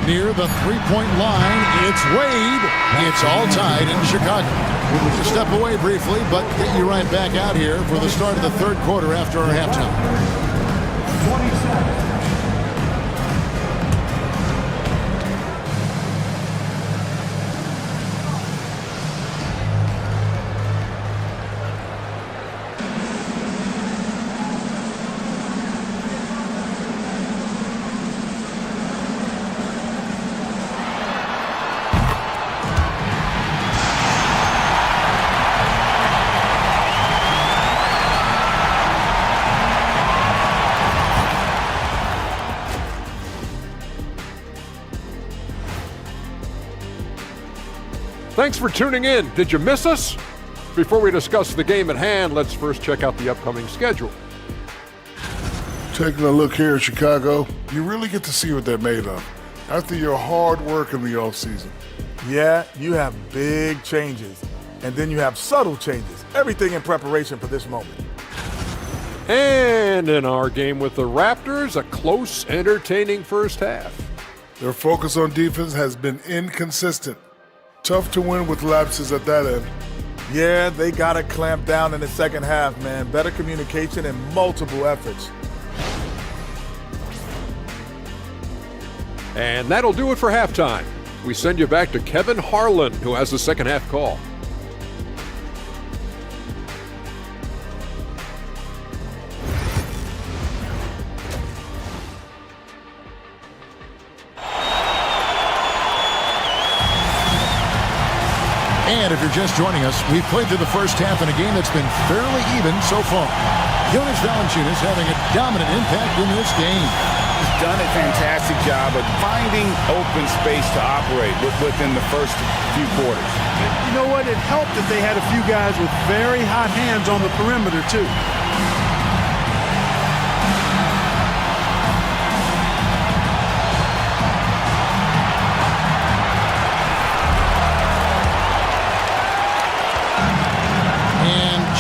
Near the 3-point line, it's Wade. It's all tied in Chicago. We'll step away briefly, but get you right back out here for the start of the 3rd quarter after our halftime. 20 seconds. Thanks for tuning in. Did you miss us? Before we discuss the game at hand, let's first check out the upcoming schedule. Taking a look here at Chicago, you really get to see what they're made of after your hard work in the offseason. Yeah, you have big changes. And then you have subtle changes. Everything in preparation for this moment. And in our game with the Raptors, a close, entertaining first half. Their focus on defense has been inconsistent. Tough to win with lapses at that end. Yeah, they got to clamp down in the second half, man. Better communication and multiple efforts. And that'll do it for halftime. We send you back to Kevin Harlan, who has the second half call. And if you're just joining us, we've played through the first half in a game that's been fairly even so far. Jonas Valanciunas having a dominant impact in this game. He's done a fantastic job of finding open space to operate within the first few quarters. You know what? It helped that they had a few guys with very hot hands on the perimeter, too.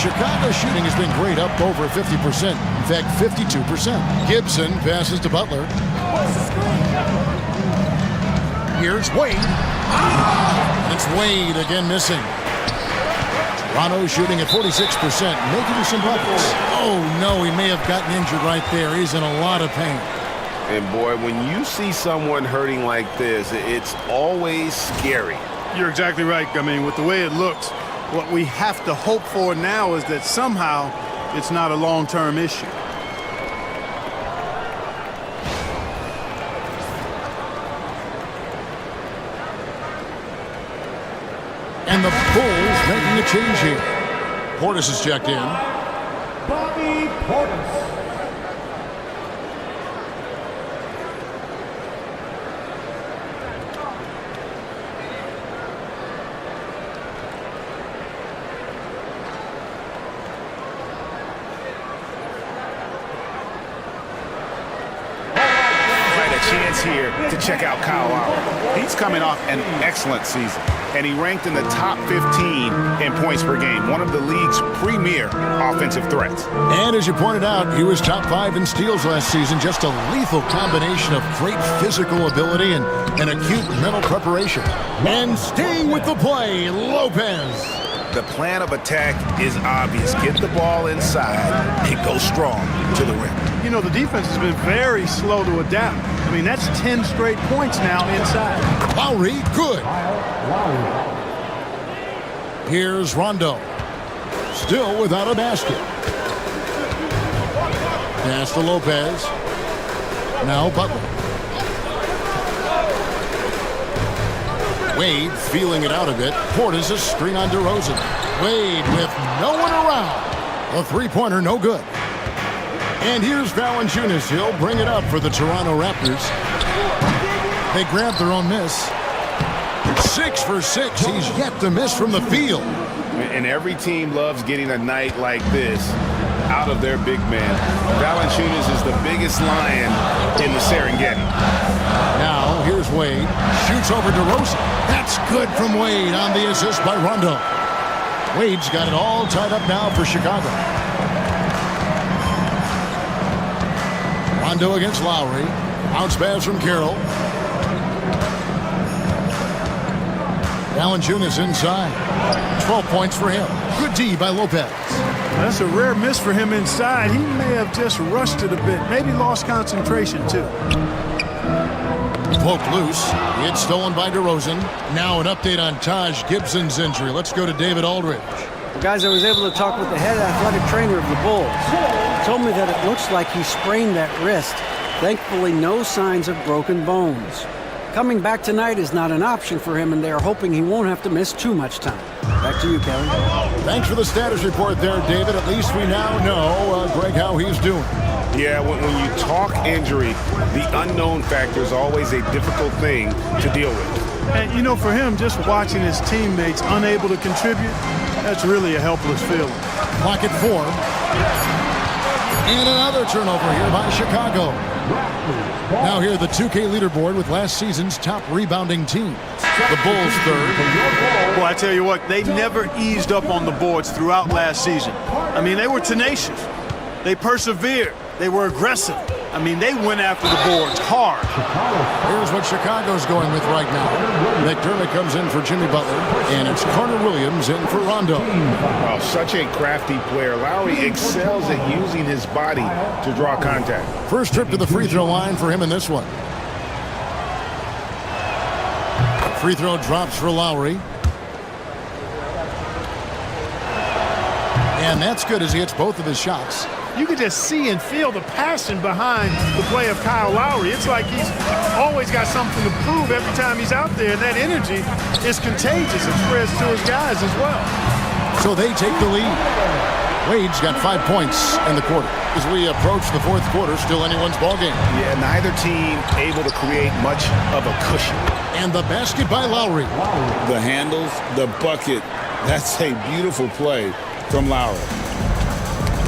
Chicago's shooting has been great, up over 50%. In fact, 52%. Gibson passes to Butler. Here's Wade. And it's Wade again missing. Rondo shooting at 46%, making some buckets. Oh, no, he may have gotten injured right there. He's in a lot of pain. And, boy, when you see someone hurting like this, it's always scary. You're exactly right. I mean, with the way it looks, what we have to hope for now is that somehow it's not a long-term issue. And the Bulls making a change here. Portis is checked in. Bobby Portis. Chance here to check out Kyle Lowry. He's coming off an excellent season, and he ranked in the top 15 in points per game, one of the league's premier offensive threats. And as you pointed out, he was top 5 in steals last season. Just a lethal combination of great physical ability and acute mental preparation. And staying with the play, Lopez. The plan of attack is obvious. Get the ball inside and go strong to the rim. You know, the defense has been very slow to adapt. I mean, that's 10 straight points now inside. Lowry, good. Here's Rondo. Still without a basket. Pass to Lopez. Now Butler. Wade feeling it out a bit. Portis a screen on DeRozan. Wade with no one around. A three-pointer, no good. And here's Valanciunas. He'll bring it up for the Toronto Raptors. They grabbed their own miss. 6 for 6. He's yet to miss from the field. And every team loves getting a night like this out of their big man. Valanciunas is the biggest lion in the Serengeti. Now, here's Wade. Shoots over DeRozan. That's good from Wade on the assist by Rondo. Wade's got it all tied up now for Chicago. Rondo against Lowry. Bounce pass from Carroll. Valanciunas inside. 12 points for him. Good D by Lopez. That's a rare miss for him inside. He may have just rushed it a bit. Maybe lost concentration, too. Poked loose. It's stolen by DeRozan. Now an update on Taj Gibson's injury. Let's go to David Aldridge. Guys, I was able to talk with the head athletic trainer of the Bulls. He told me that it looks like he sprained that wrist. Thankfully, no signs of broken bones. Coming back tonight is not an option for him, and they are hoping he won't have to miss too much time. Back to you, Kevin. Thanks for the status report there, David. At least we now know, Greg, how he's doing. Yeah, when you talk injury, the unknown factor is always a difficult thing to deal with. And, you know, for him, just watching his teammates unable to contribute, that's really a helpless feeling. Clock at 4. And another turnover here by Chicago. Now here the 2K leaderboard with last season's top rebounding teams. The Bulls third. Boy, I tell you what, they never eased up on the boards throughout last season. I mean, they were tenacious. They persevered. They were aggressive. I mean, they went after the boards hard. Here's what Chicago's going with right now. McDermott comes in for Jimmy Butler, and it's Carter Williams in for Rondo. Oh, such a crafty player. Lowry excels at using his body to draw contact. First trip to the free throw line for him in this one. Free throw drops for Lowry. And that's good as he hits both of his shots. You can just see and feel the passion behind the play of Kyle Lowry. It's like he's always got something to prove every time he's out there, and that energy is contagious. It spreads to his guys as well. So they take the lead. Wade's got 5 points in the quarter. As we approach the fourth quarter, still anyone's ballgame. Yeah, neither team able to create much of a cushion. And the basket by Lowry. The handles, the bucket. That's a beautiful play from Lowry.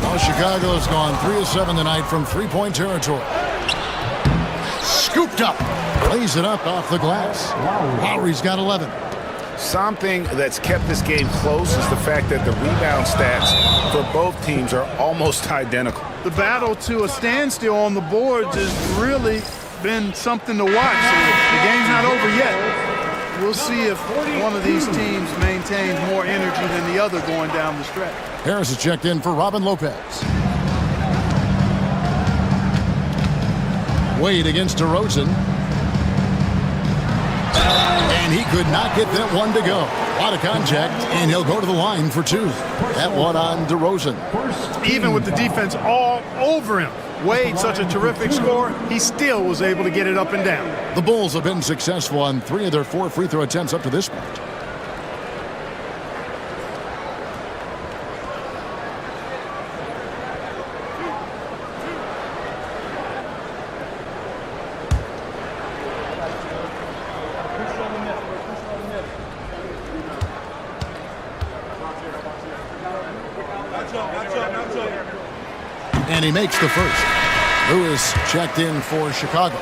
Well, Chicago's gone 3 of 7 tonight from three-point territory. Scooped up. Lays it up off the glass. Lowry's got 11. Something that's kept this game close is the fact that the rebound stats for both teams are almost identical. The battle to a standstill on the boards has really been something to watch. The game's not over yet. We'll see if one of these teams maintains more energy than the other going down the stretch. Harris is checked in for Robin Lopez. Wade against DeRozan. And he could not get that one to go. A lot of contact, and he'll go to the line for two. That one on DeRozan. Even with the defense all over him, Wade, such a terrific scorer, he still was able to get it up and down. The Bulls have been successful on 3 of their 4 free throw attempts up to this point. And he makes the first. Lewis checked in for Chicago.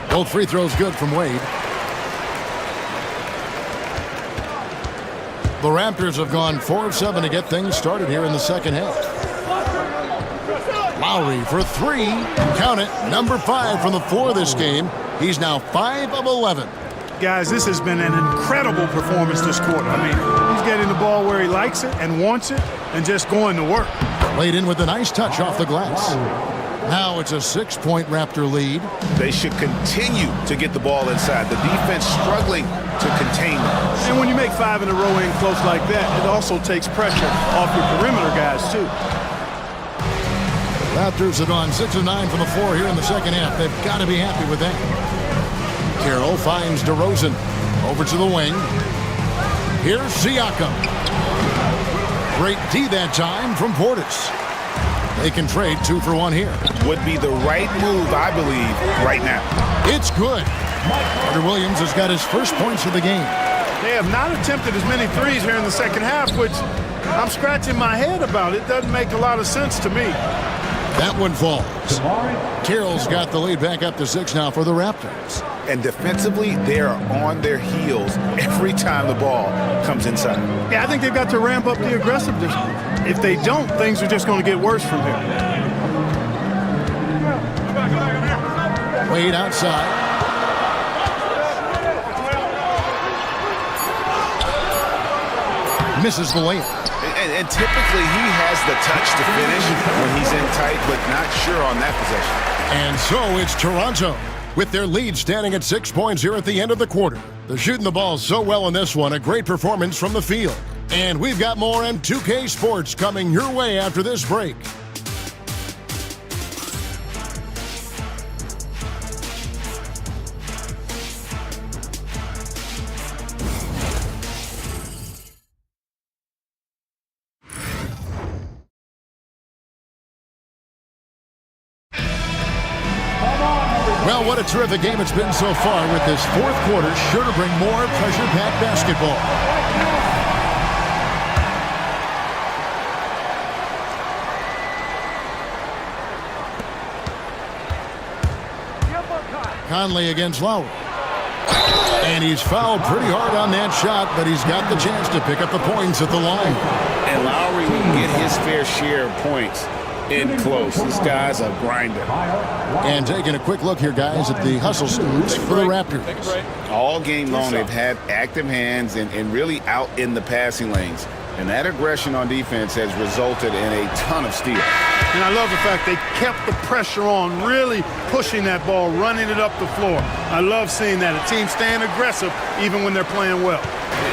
Both free throws good from Wade. The Raptors have gone 4 of 7 to get things started here in the second half. Lowry for 3. Count it. Number 5 from the floor this game. He's now 5 of 11. Guys, this has been an incredible performance this quarter. I mean, he's getting the ball where he likes it and wants it and just going to work. Laid in with a nice touch off the glass. Now it's a 6-point Raptor lead. They should continue to get the ball inside. The defense struggling to contain them. And when you make 5 in a row in close like that, it also takes pressure off your perimeter guys, too. Raptors have gone 6 of 9 from the floor here in the second half. They've got to be happy with that. Carroll finds DeRozan over to the wing. Here's Siakam. Great D that time from Portis. They can trade 2 for 1 here. Would be the right move, I believe, right now. It's good. Carter Williams has got his first points of the game. They have not attempted as many threes here in the second half, which I'm scratching my head about. It doesn't make a lot of sense to me. That one falls. Carroll's got the lead back up to 6 now for the Raptors. And defensively, they are on their heels every time the ball comes inside. Yeah, I think they've got to ramp up the aggressiveness. If they don't, things are just going to get worse from here. Wade outside. Misses the layup. And typically he has the touch to finish when he's in tight, but not sure on that possession. And so it's Toronto with their lead standing at 6 points here at the end of the quarter. They're shooting the ball so well in this one. A great performance from the field. And we've got more on 2K Sports coming your way after this break. Well, what a terrific game it's been so far, with this fourth quarter sure to bring more pressure-packed basketball. Conley against Lowry. And he's fouled pretty hard on that shot, but he's got the chance to pick up the points at the line. And Lowry will get his fair share of points in close. This guy's a grinder. And taking a quick look here, guys, at the hustle stats for the Raptors. All game long, they've had active hands and really out in the passing lanes. And that aggression on defense has resulted in a ton of steals. And I love the fact they kept the pressure on, really pushing that ball, running it up the floor. I love seeing that. A team staying aggressive even when they're playing well.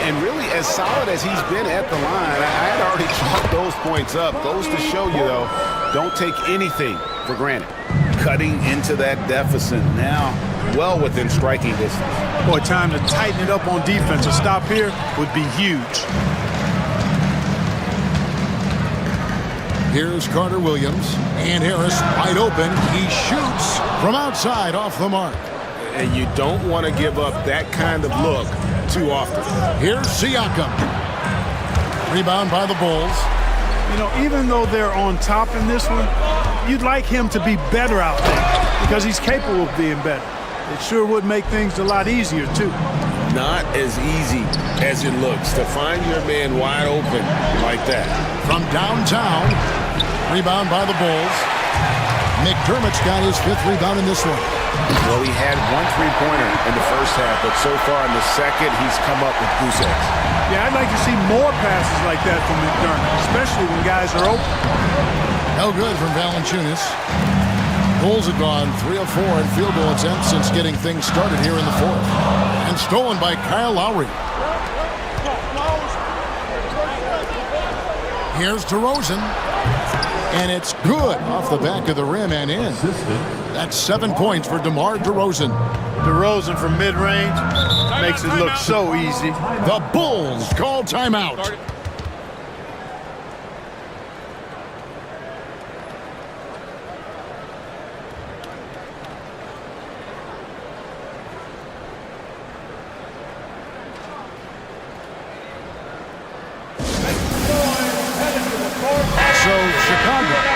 And really, as solid as he's been at the line, I had already chalked those points up. Goes to show you, though, don't take anything for granted. Cutting into that deficit now, well within striking distance. Boy, time to tighten it up on defense. A stop here would be huge. Here's Carter Williams, and Harris wide open. He shoots from outside off the mark. And you don't want to give up that kind of look too often. Here's Siakam. Rebound by the Bulls. You know, even though they're on top in this one, you'd like him to be better out there because he's capable of being better. It sure would make things a lot easier, too. Not as easy as it looks to find your man wide open like that. From downtown, rebound by the Bulls. McDermott's got his 5th rebound in this one. Well, he had 1 3-pointer in the first half, but so far in the second, he's come up with goose eggs. Yeah, I'd like to see more passes like that from McDermott, especially when guys are open. No good from Valanciunas. Bulls have gone 3 of 4 in field goal attempts since getting things started here in the 4th. And stolen by Kyle Lowry. Here's DeRozan. And it's good off the back of the rim and in. That's 7 points for DeMar DeRozan. DeRozan from mid-range makes it look so easy. The Bulls call timeout.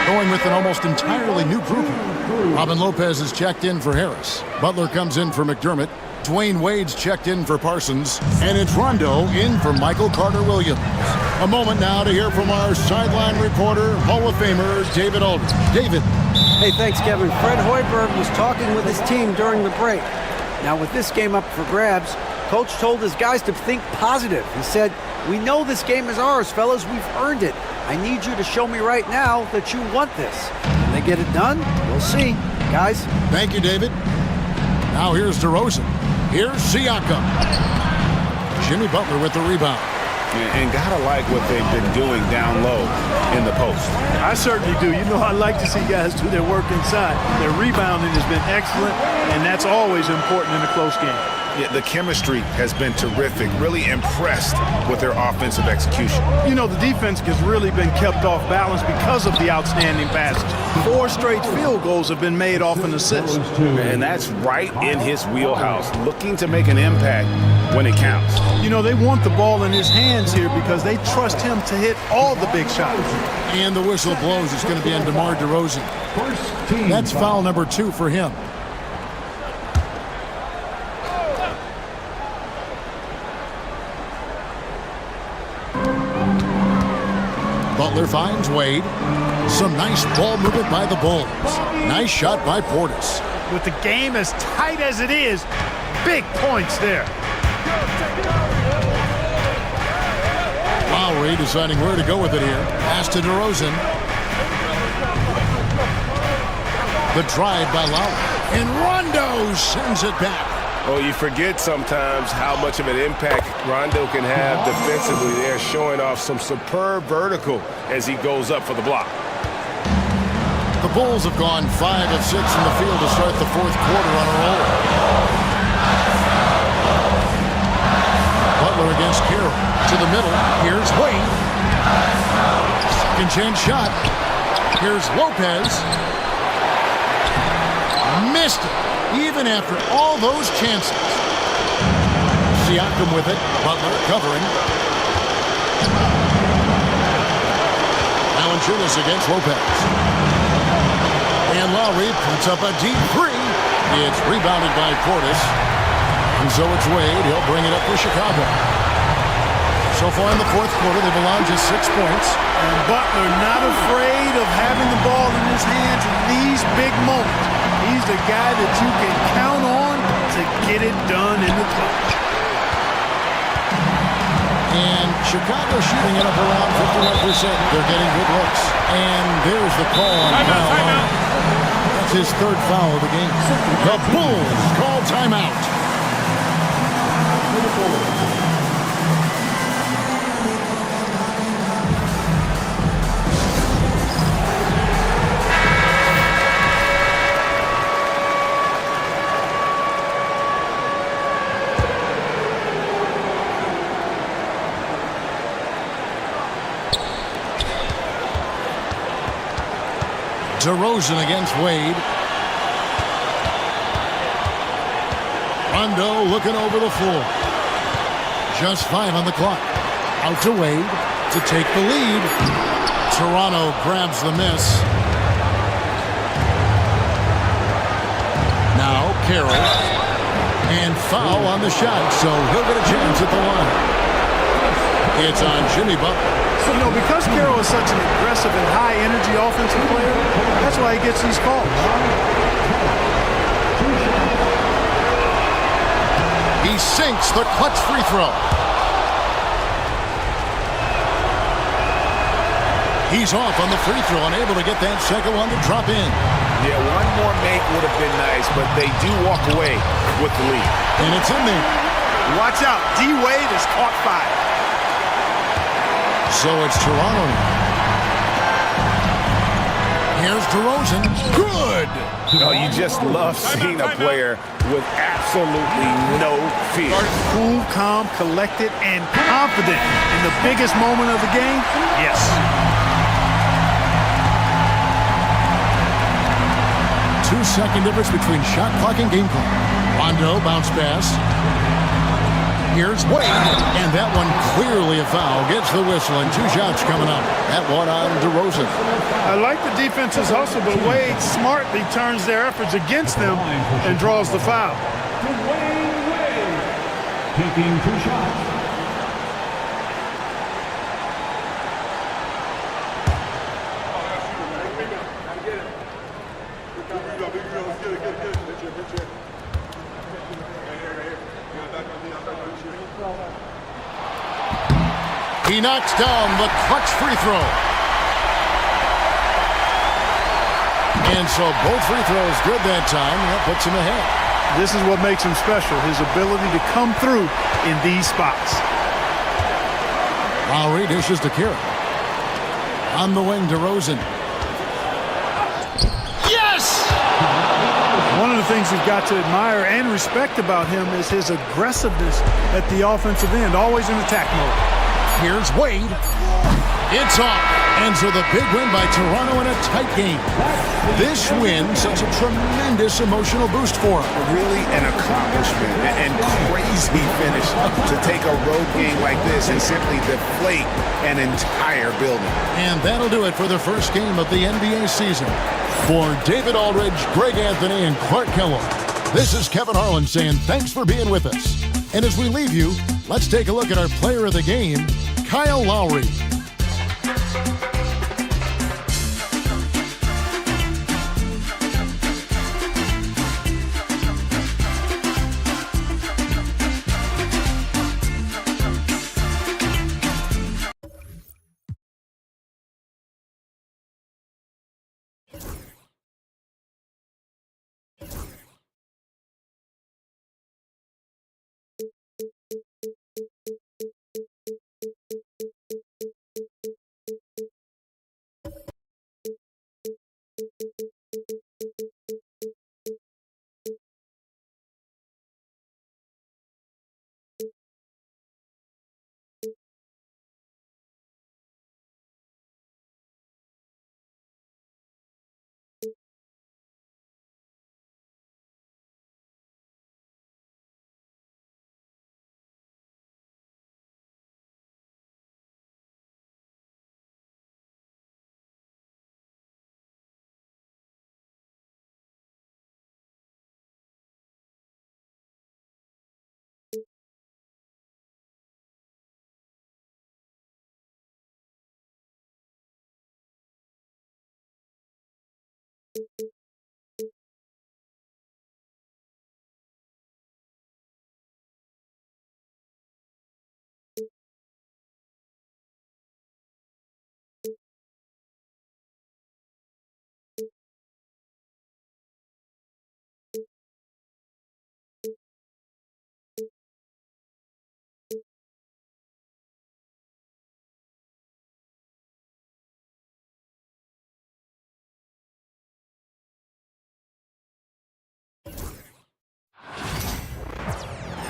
Going with an almost entirely new group. Robin Lopez is checked in for Harris. Butler comes in for McDermott. Dwayne Wade's checked in for Parsons. And it's Rondo in for Michael Carter-Williams. A moment now to hear from our sideline reporter, Hall of Famer David Aldridge. David. Hey, thanks, Kevin. Fred Hoiberg was talking with his team during the break. Now, with this game up for grabs, Coach told his guys to think positive. He said, "We know this game is ours, fellas. We've earned it. I need you to show me right now that you want this." Can they get it done? We'll see. Guys. Thank you, David. Now here's DeRozan. Here's Siakam. Jimmy Butler with the rebound. And gotta like what they've been doing down low in the post. I certainly do. You know, I like to see guys do their work inside. Their rebounding has been excellent, and that's always important in a close game. Yeah, the chemistry has been terrific. Really impressed with their offensive execution. You know, the defense has really been kept off balance because of the outstanding passes. 4 straight field goals have been made off an assist. And that's right in his wheelhouse, looking to make an impact when it counts. You know, they want the ball in his hands here because they trust him to hit all the big shots. And the whistle blows. It's going to be on DeMar DeRozan. That's foul number 2 for him. Butler finds Wade. Some nice ball movement by the Bulls. Nice shot by Portis. With the game as tight as it is, big points there. Lowry deciding where to go with it here. Pass to DeRozan. The drive by Lowry. And Rondo sends it back. Oh, you forget sometimes how much of an impact Rondo can have defensively. They're showing off some superb vertical as he goes up for the block. The Bulls have gone 5 of 6 in the field to start the 4th quarter on a roll. Butler against Carroll. To the middle. Here's Wade. Second chance shot. Here's Lopez. Missed it. Even after all those chances. Siakam with it. Butler covering. Valanciunas against Lopez. And Lowry puts up a deep 3. It's rebounded by Portis. And so it's Wade. He'll bring it up for Chicago. So far in the 4th quarter, they've allowed just 6 points. And Butler not afraid of having the ball in his hands in these big moments. He's the guy that you can count on to get it done in the clutch. And Chicago shooting it up around 51%. They're getting good looks. And there's the call on Kyle Lowry. That's his 3rd foul of the game. The Bulls call timeout. DeRozan against Wade. Rondo looking over the floor. Just 5 on the clock. Out to Wade to take the lead. Toronto grabs the miss. Now Carroll. And foul on the shot, so he'll get a chance at the line. It's on Jimmy Butler. You know, because Carroll is such an aggressive and high-energy offensive player, that's why he gets these calls. He sinks the clutch free throw. He's off on the free throw, unable to get that second one to drop in. Yeah, one more make would have been nice, but they do walk away with the lead. And it's in there. Watch out. D-Wade has caught fire. So it's Toronto. Here's DeRozan. Good! No, you just love seeing a player with absolutely no fear. Cool, calm, collected, and confident in the biggest moment of the game? Yes. 2-second difference between shot clock and game clock. Rondo, bounce pass. Here's Wade, and that one clearly a foul. Gets the whistle, and 2 shots coming up. That one on DeRozan. I like the defense's hustle, but Wade smartly turns their efforts against them and draws the foul. Dwayne Wade taking 2 shots. He knocks down the clutch free throw. And so both free throws good that time. That puts him ahead. This is what makes him special, his ability to come through in these spots. Lowry dishes to Carroll. On the wing, DeRozan. Yes! One of the things you've got to admire and respect about him is his aggressiveness at the offensive end, always in attack mode. Here's Wade. It's off. And so the big win by Toronto in a tight game. This win, such a tremendous emotional boost for him. Really an accomplishment and crazy finish to take a road game like this and simply deflate an entire building. And that'll do it for the first game of the NBA season. For David Aldridge, Greg Anthony, and Clark Kellogg, this is Kevin Harlan saying thanks for being with us. And as we leave you, let's take a look at our player of the game, Kyle Lowry.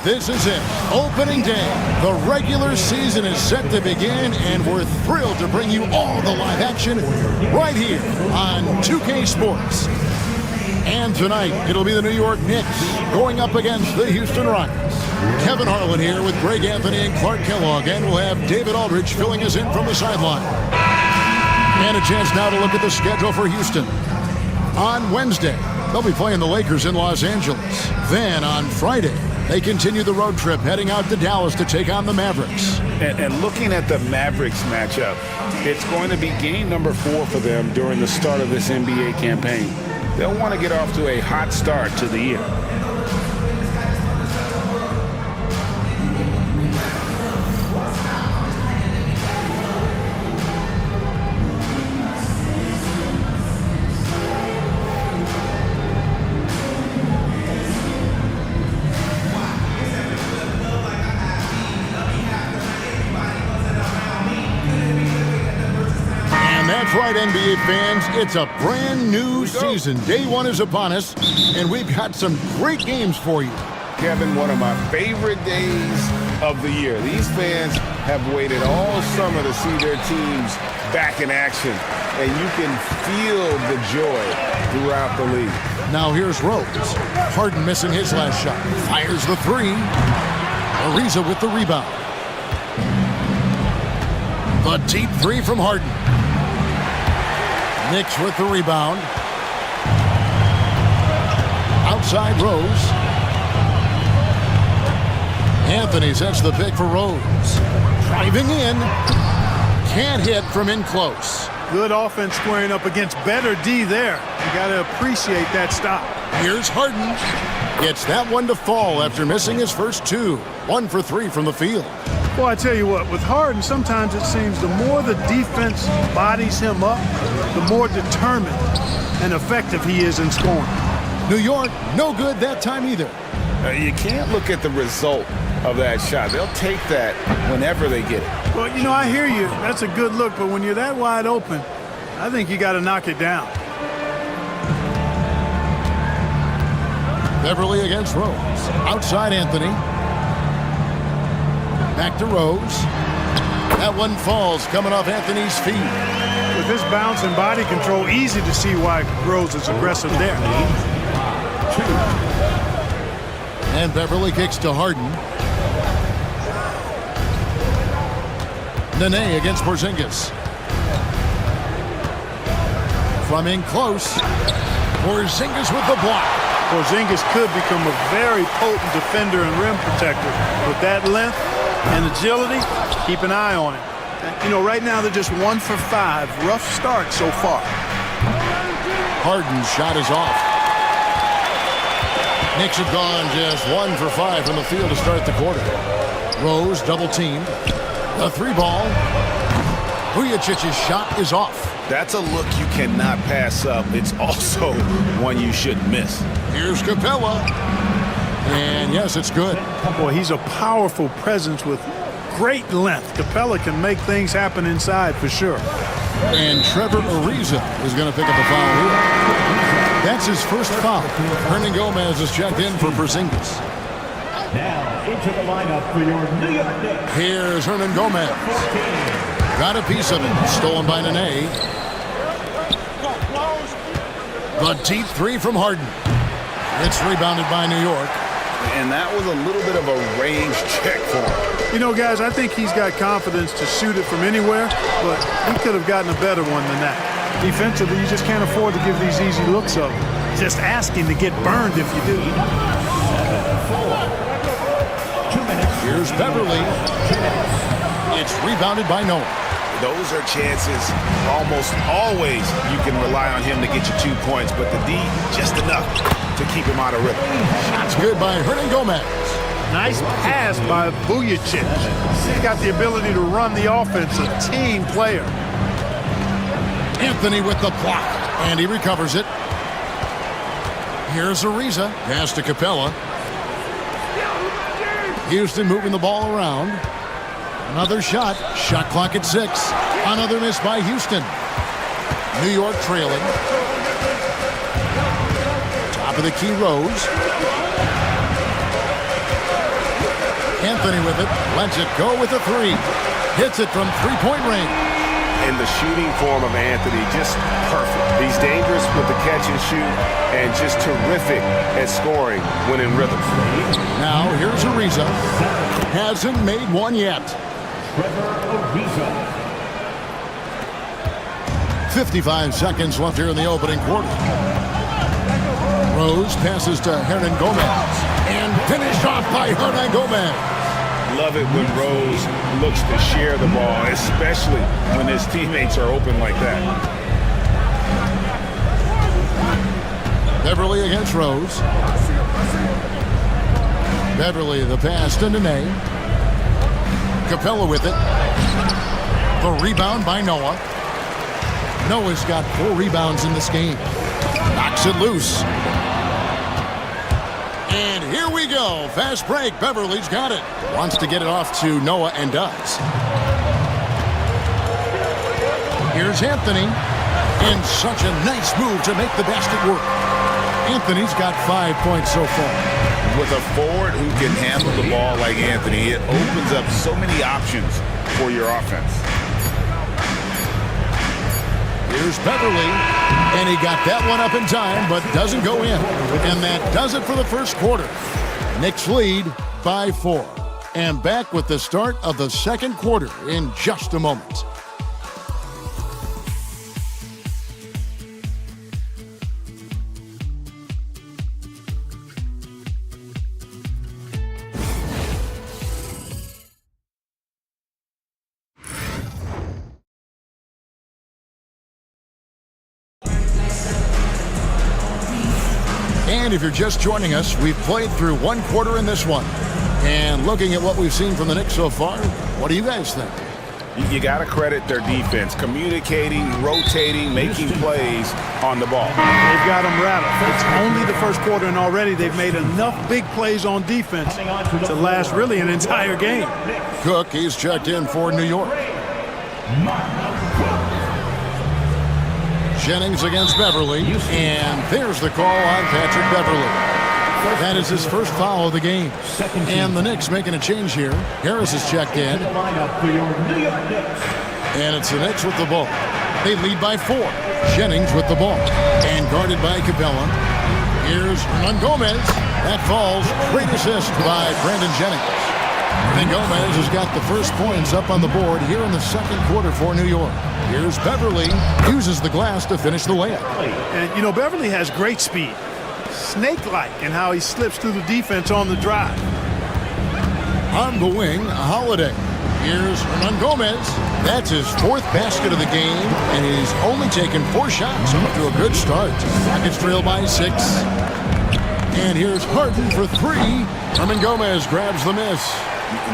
This is it, opening day. The regular season is set to begin, and we're thrilled to bring you all the live action right here on 2K Sports. And tonight, it'll be the New York Knicks going up against the Houston Rockets. Kevin Harlan here with Greg Anthony and Clark Kellogg, and we'll have David Aldridge filling us in from the sideline. And a chance now to look at the schedule for Houston. On Wednesday, they'll be playing the Lakers in Los Angeles. Then on Friday, they continue the road trip heading out to Dallas to take on the Mavericks. And looking at the Mavericks matchup, it's going to be game number 4 for them during the start of this NBA campaign. They'll want to get off to a hot start to the year. That's right, NBA fans. It's a brand new season. Day 1 is upon us, and we've got some great games for you. Kevin, one of my favorite days of the year. These fans have waited all summer to see their teams back in action, and you can feel the joy throughout the league. Now here's Rose. Harden missing his last shot. Fires the 3. Ariza with the rebound. The deep 3 from Harden. Knicks with the rebound. Outside Rose. Anthony sets the pick for Rose. Driving in. Can't hit from in close. Good offense squaring up against better D there. You got to appreciate that stop. Here's Harden. Gets that one to fall after missing his first 2. 1 for 3 from the field. Well, I tell you what, with Harden, sometimes it seems the more the defense bodies him up, the more determined and effective he is in scoring. New York, no good that time either. You can't look at the result of that shot. They'll take that whenever they get it. Well, you know, I hear you. That's a good look, but when you're that wide open, I think you got to knock it down. Beverly against Rose. Outside Anthony. Back to Rose. That one falls coming off Anthony's feet. With his bounce and body control, easy to see why Rose is aggressive there. And Beverly kicks to Harden. Nene against Porzingis. From in close. Porzingis with the block. Porzingis could become a very potent defender and rim protector. With that length and agility, keep an eye on him. You know, right now they're just 1 for 5. Rough start so far. Harden's shot is off. Knicks have gone just 1 for 5 from the field to start the quarter. Rose double teamed. The 3 ball. Vujicic's shot is off. That's a look you cannot pass up. It's also one you shouldn't miss. Here's Capella. And yes, it's good. Boy, he's a powerful presence with great length. Capella can make things happen inside for sure. And Trevor Ariza is going to pick up a foul here. That's his first foul. Hernan Gomez is checked in for Porzingis. Now into the lineup for your New York Knicks. Here's Hernan Gomez. Got a piece of it. Stolen by Nene. The deep 3 from Harden. It's rebounded by New York. And that was a little bit of a range check for him. You know, guys, I think he's got confidence to shoot it from anywhere, but he could have gotten a better one than that. Defensively, you just can't afford to give these easy looks up. Just asking to get burned if you do. 2 minutes. Here's Beverly. It's rebounded by Noah. Those are chances almost always you can rely on him to get you 2 points, but the D, just enough to keep him out of rhythm. Shot's good by Hernan Gomez. Nice pass by Vujicic. He's got the ability to run the offense, a team player. Anthony with the block, and he recovers it. Here's Ariza. Pass to Capella. Houston moving the ball around. Another shot. Shot clock at 6. Another miss by Houston. New York trailing. Top of the key, Rose. Anthony with it. Lets it go with a 3. Hits it from three-point range. And the shooting form of Anthony, just perfect. He's dangerous with the catch and shoot and just terrific at scoring when in rhythm. Now here's Ariza. Hasn't made one yet. Trevor Ariza. 55 seconds left here in the opening quarter. Rose passes to Hernan Gomez. And finished off by Hernan Gomez. Love it when Rose looks to share the ball, especially when his teammates are open like that. Beverly against Rose. Beverly, the pass to Nene. Capella with it. The rebound by Noah. Noah's got 4 rebounds in this game. Knocks it loose. And here we go. Fast break. Beverly's got it. Wants to get it off to Noah and does. Here's Anthony. In such a nice move to make the basket work. Anthony's got 5 points so far. With a forward who can handle the ball like Anthony, it opens up so many options for your offense. Here's Beverly, and he got that one up in time, but doesn't go in. And that does it for the first quarter. Knicks lead by 4. And back with the start of the second quarter in just a moment. And if you're just joining us, we've played through 1 quarter in this one. And looking at what we've seen from the Knicks so far, what do you guys think? You got to credit their defense, communicating, rotating, making plays on the ball. They've got them rattled. It's only the first quarter, and already they've made enough big plays on defense to last really an entire game. Cook, he's checked in for New York. Jennings against Beverly, and there's the call on Patrick Beverly. That is his first foul of the game. And the Knicks making a change here. Harris is checked in. And it's the Knicks with the ball. They lead by 4. Jennings with the ball. And guarded by Capella. Here's Hernan Gomez. That falls. Great assist by Brandon Jennings. And Gomez has got the first points up on the board here in the second quarter for New York. Here's Beverly. Uses the glass to finish the layup. And, you know, Beverly has great speed. Snake-like in how he slips through the defense on the drive. On the wing, Holiday. Here's Hernan Gomez. That's his 4th basket of the game, and he's only taken 4 shots. Off to a good start. Rockets trail by 6. And here's Harden for 3. Hernan Gomez grabs the miss.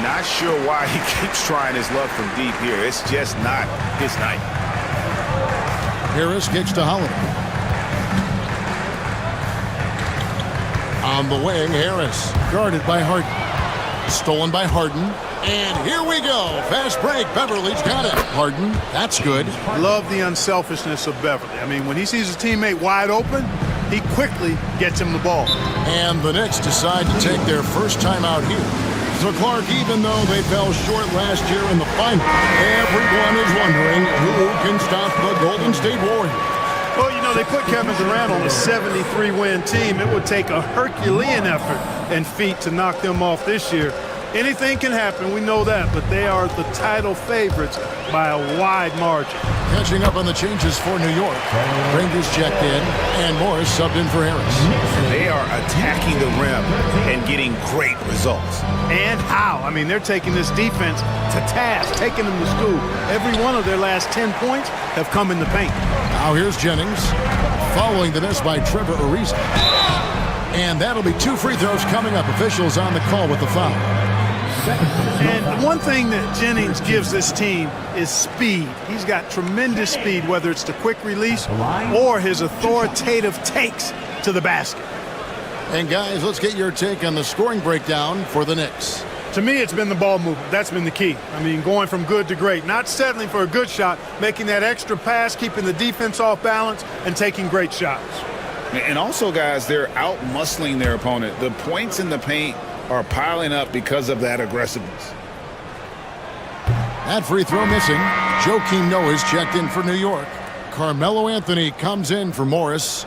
Not sure why he keeps trying his luck from deep here. It's just not his night. Harris kicks to Holiday. On the wing, Harris, guarded by Harden. Stolen by Harden. And here we go. Fast break. Beverly's got it. Harden, that's good. Love the unselfishness of Beverly. I mean, when he sees his teammate wide open, he quickly gets him the ball. And the Knicks decide to take their first time out here. So Clark, even though they fell short last year in the final, everyone is wondering who can stop the Golden State Warriors. Well, you know, they put Kevin Durant on a 73-win team. It would take a Herculean effort and feat to knock them off this year. Anything can happen, we know that, but they are the title favorites by a wide margin. Catching up on the changes for New York. Rangers checked in, and Morris subbed in for Harris. They are attacking the rim and getting great results. And how? I mean, they're taking this defense to task, taking them to school. Every one of their last 10 points have come in the paint. Now here's Jennings, following the miss by Trevor Ariza. And that'll be 2 free throws coming up. Officials on the call with the foul. And one thing that Jennings gives this team is speed. He's got tremendous speed, whether it's the quick release or his authoritative takes to the basket. And guys, let's get your take on the scoring breakdown for the Knicks. To me, it's been the ball movement. That's been the key. I mean, going from good to great. Not settling for a good shot, making that extra pass, keeping the defense off balance, and taking great shots. And also, guys, they're out-muscling their opponent. The points in the paint are piling up because of that aggressiveness. That free throw missing. Joakim Noah's checked in for New York. Carmelo Anthony comes in for Morris.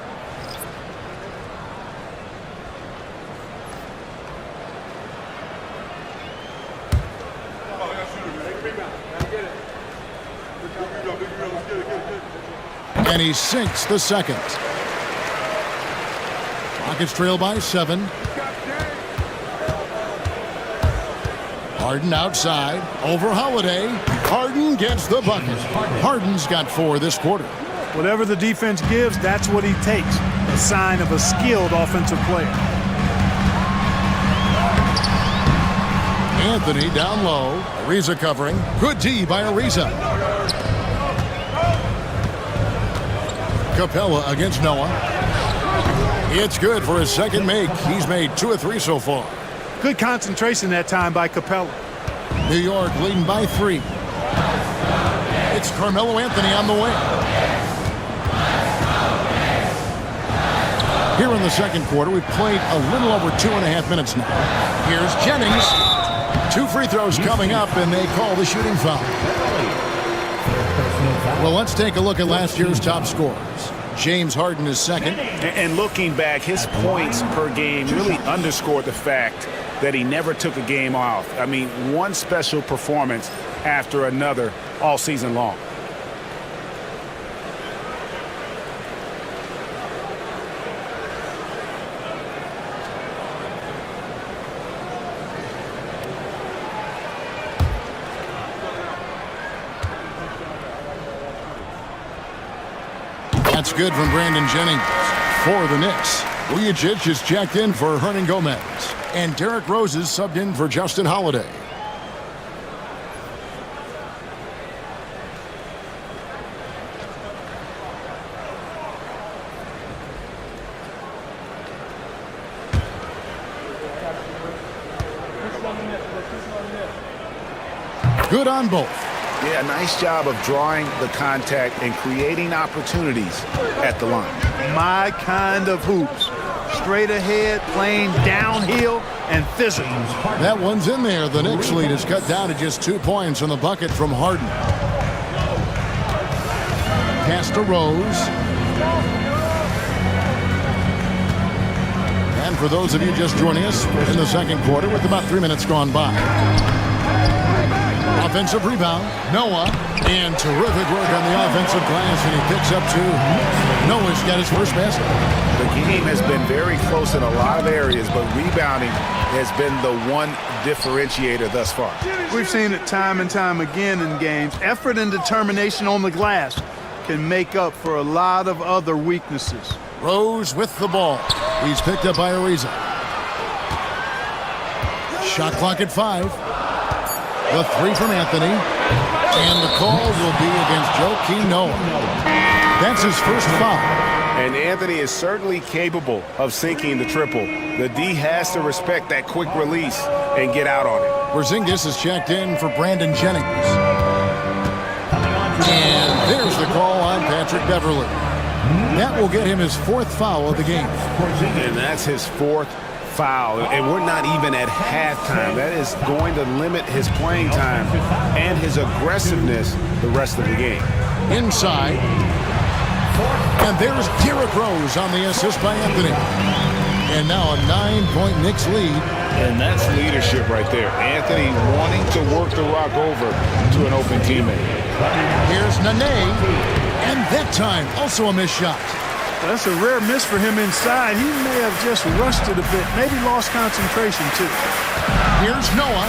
And he sinks the second. Rockets trail by 7. Harden outside, over Holiday. Harden gets the bucket. Harden's got 4 this quarter. Whatever the defense gives, that's what he takes. A sign of a skilled offensive player. Anthony down low. Ariza covering. Good D by Ariza. Capella against Noah. It's good for his second make. He's made 2 of 3 so far. Good concentration that time by Capella. New York leading by 3. It's Carmelo Anthony on the way. Here in the second quarter, we've played a little over 2.5 minutes now. Here's Jennings. 2 free throws coming up, and they call the shooting foul. Well, let's take a look at last year's top scorers. James Harden is second. And looking back, his points per game really underscored the fact that he never took a game off. I mean, one special performance after another all season long. That's good from Brandon Jennings. For the Knicks, Vujacic is checked in for Hernan Gomez. And Derrick Rose is subbed in for Justin Holiday. Good on both. Yeah, nice job of drawing the contact and creating opportunities at the line. My kind of hoops. Straight ahead, playing downhill, and physical. That one's in there. The Knicks lead is cut down to just 2 points on the bucket from Harden. Pass to Rose. And for those of you just joining us in the second quarter with about 3 minutes gone by. Offensive rebound, Noah, and terrific work on the offensive glass, and he picks up 2. Noah's got his first basket. The game has been very close in a lot of areas, but rebounding has been the one differentiator thus far. We've seen it time and time again in games. Effort and determination on the glass can make up for a lot of other weaknesses. Rose with the ball. He's picked up by Ariza. Shot clock at 5. The 3 from Anthony. And the call will be against Joakim Noah. That's his first foul. And Anthony is certainly capable of sinking the triple. The D has to respect that quick release and get out on it. Porzingis is checked in for Brandon Jennings. And there's the call on Patrick Beverley. That will get him his 4th foul of the game. And that's his 4th foul. And we're not even at halftime. That is going to limit his playing time and his aggressiveness the rest of the game. Inside. And there's Derrick Rose on the assist by Anthony. And now a 9-point Knicks lead. And that's leadership right there. Anthony wanting to work the rock over to an open teammate. Here's Nene. And that time, also a missed shot. That's a rare miss for him inside. He may have just rushed it a bit, maybe lost concentration too. Here's Noah.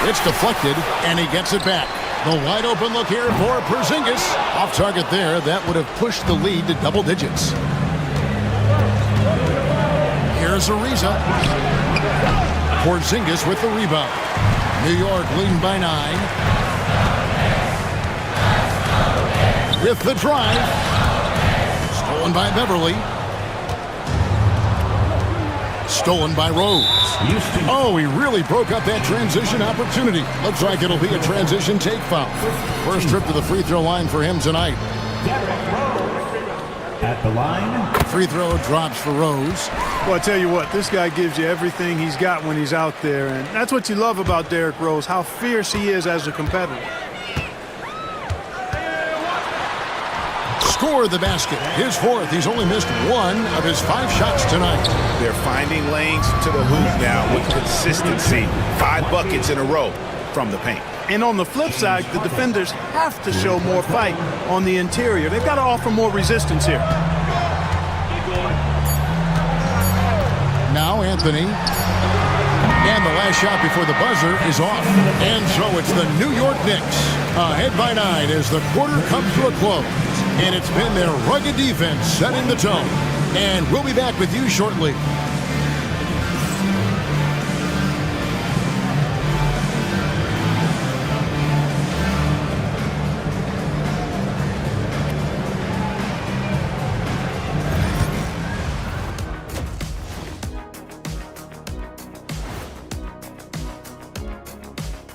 It's deflected, and he gets it back. The wide open look here for Porzingis. Off target there. That would have pushed the lead to double digits. Here's Ariza. Porzingis with the rebound. New York leading by 9. With the drive. Stolen by Beverly. Stolen by Rose. Oh, he really broke up that transition opportunity. Looks like it'll be a transition take foul. First trip to the free throw line for him tonight. At the line. Free throw drops for Rose. Well, I tell you what, this guy gives you everything he's got when he's out there. And that's what you love about Derrick Rose, how fierce he is as a competitor. Score the basket. His 4th. He's only missed 1 of his 5 shots tonight. They're finding lanes to the hoop now with consistency. 5 buckets in a row from the paint. And on the flip side, the defenders have to show more fight on the interior. They've got to offer more resistance here. Now Anthony. And the last shot before the buzzer is off. And so it's the New York Knicks ahead by 9 as the quarter comes to a close. And it's been their rugged defense setting the tone. And we'll be back with you shortly.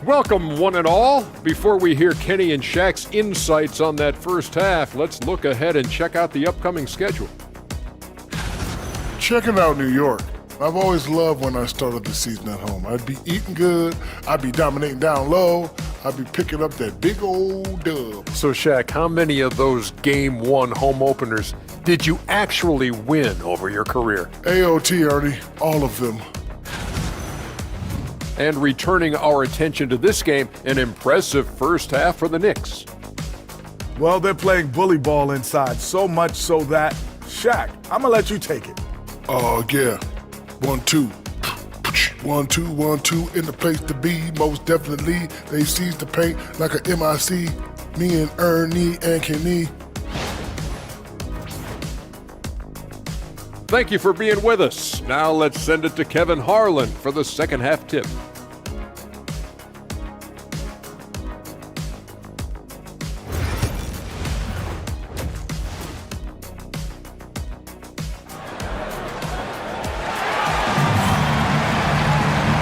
Welcome, one and all. Before we hear Kenny and Shaq's insights on that first half, let's look ahead and check out the upcoming schedule. Checking out New York. I've always loved when I started the season at home. I'd be eating good, I'd be dominating down low, I'd be picking up that big old dub. So, Shaq, how many of those Game 1 home openers did you actually win over your career? AOT, Ernie, all of them. And returning our attention to this game, an impressive first half for the Knicks. Well, they're playing bully ball inside, so much so that, Shaq, I'm going to let you take it. Oh, yeah. 1-2. 1-2, 1-2 in the place to be. Most definitely, they seized the paint like a MIC. Me and Ernie and Kenny. Thank you for being with us. Now let's send it to Kevin Harlan for the second half tip.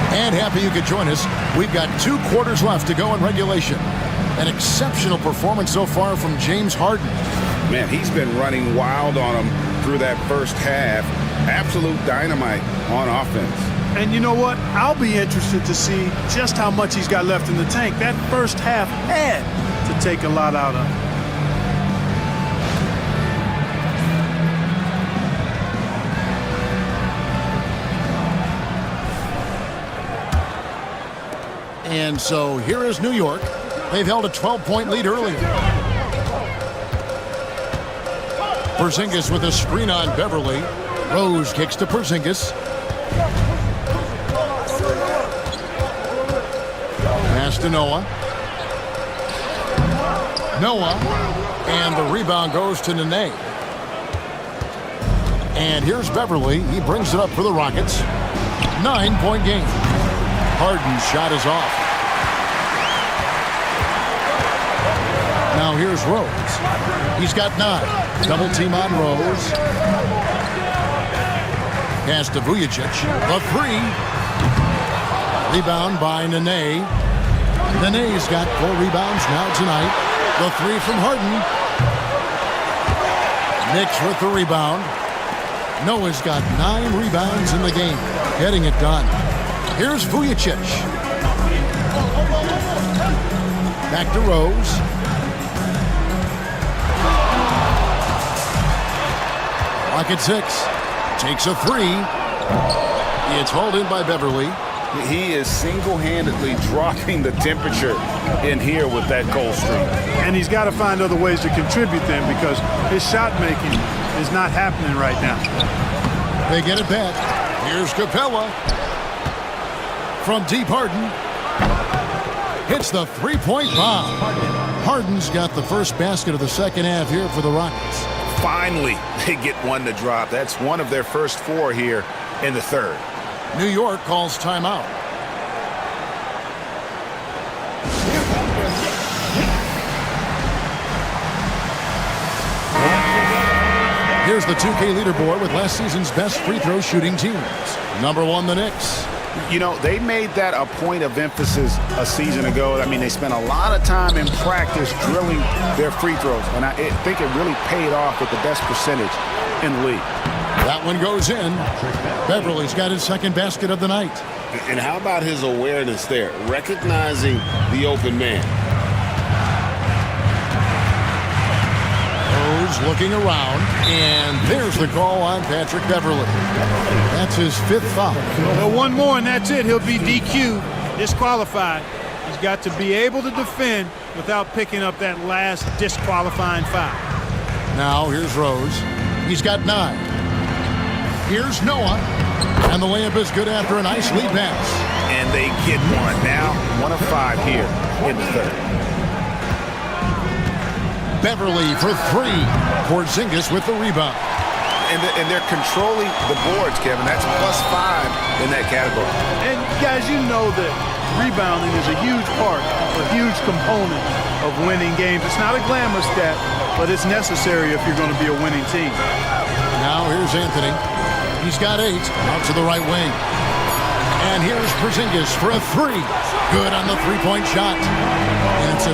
And happy you could join us. We've got 2 quarters left to go in regulation. An exceptional performance so far from James Harden. Man, he's been running wild on him through that first half. Absolute dynamite on offense. And you know what? I'll be interested to see just how much he's got left in the tank. That first half had to take a lot out of him. And so here is New York. They've held a 12-point lead earlier. Porzingis with a screen on Beverly. Rose kicks to Porzingis. Pass to Noah. And the rebound goes to Nene. And here's Beverly. He brings it up for the Rockets. 9-point game. Harden's shot is off. Now here's Rose. He's got 9. Double team on Rose. Pass to Vujacic. The 3. Rebound by Nene. Nene's got 4 rebounds now tonight. The 3 from Harden. Knicks with the rebound. Noah's got 9 rebounds in the game. Getting it done. Here's Vujacic. Back to Rose. Rocket 6. Takes a 3. It's hauled in by Beverly. He is single-handedly dropping the temperature in here with that cold streak. And he's got to find other ways to contribute then because his shot making is not happening right now. They get it back. Here's Capella. From deep, Harden hits the 3-point bomb. Harden's got the first basket of the second half here for the Rockets. Finally, they get one to drop. That's one of their first 4 here in the third. New York calls timeout. Here's the 2K leaderboard with last season's best free throw shooting teams. Number 1, the Knicks. You know, they made that a point of emphasis a season ago. I mean, they spent a lot of time in practice drilling their free throws, and I think it really paid off with the best percentage in the league. That one goes in. Beverly's got his second basket of the night. And how about his awareness there, recognizing the open man? Rose looking around, and there's the call on Patrick Beverly. That's his 5th foul. Well, one more and that's it. He'll be DQ'd, disqualified. He's got to be able to defend without picking up that last disqualifying foul. Now here's Rose. He's got 9. Here's Noah. And the layup is good after a nice lead pass. and they get one. Now 1 of 5 here in the third. Beverly for 3. Porzingis with the rebound. And they're controlling the boards, Kevin. That's +5 in that category. And guys, you know that rebounding is a huge part, a huge component of winning games. It's not a glamour stat, but it's necessary if you're going to be a winning team. Now here's Anthony. He's got 8 out to the right wing. And here's Porzingis for a 3. Good on the three-point shot. And it's a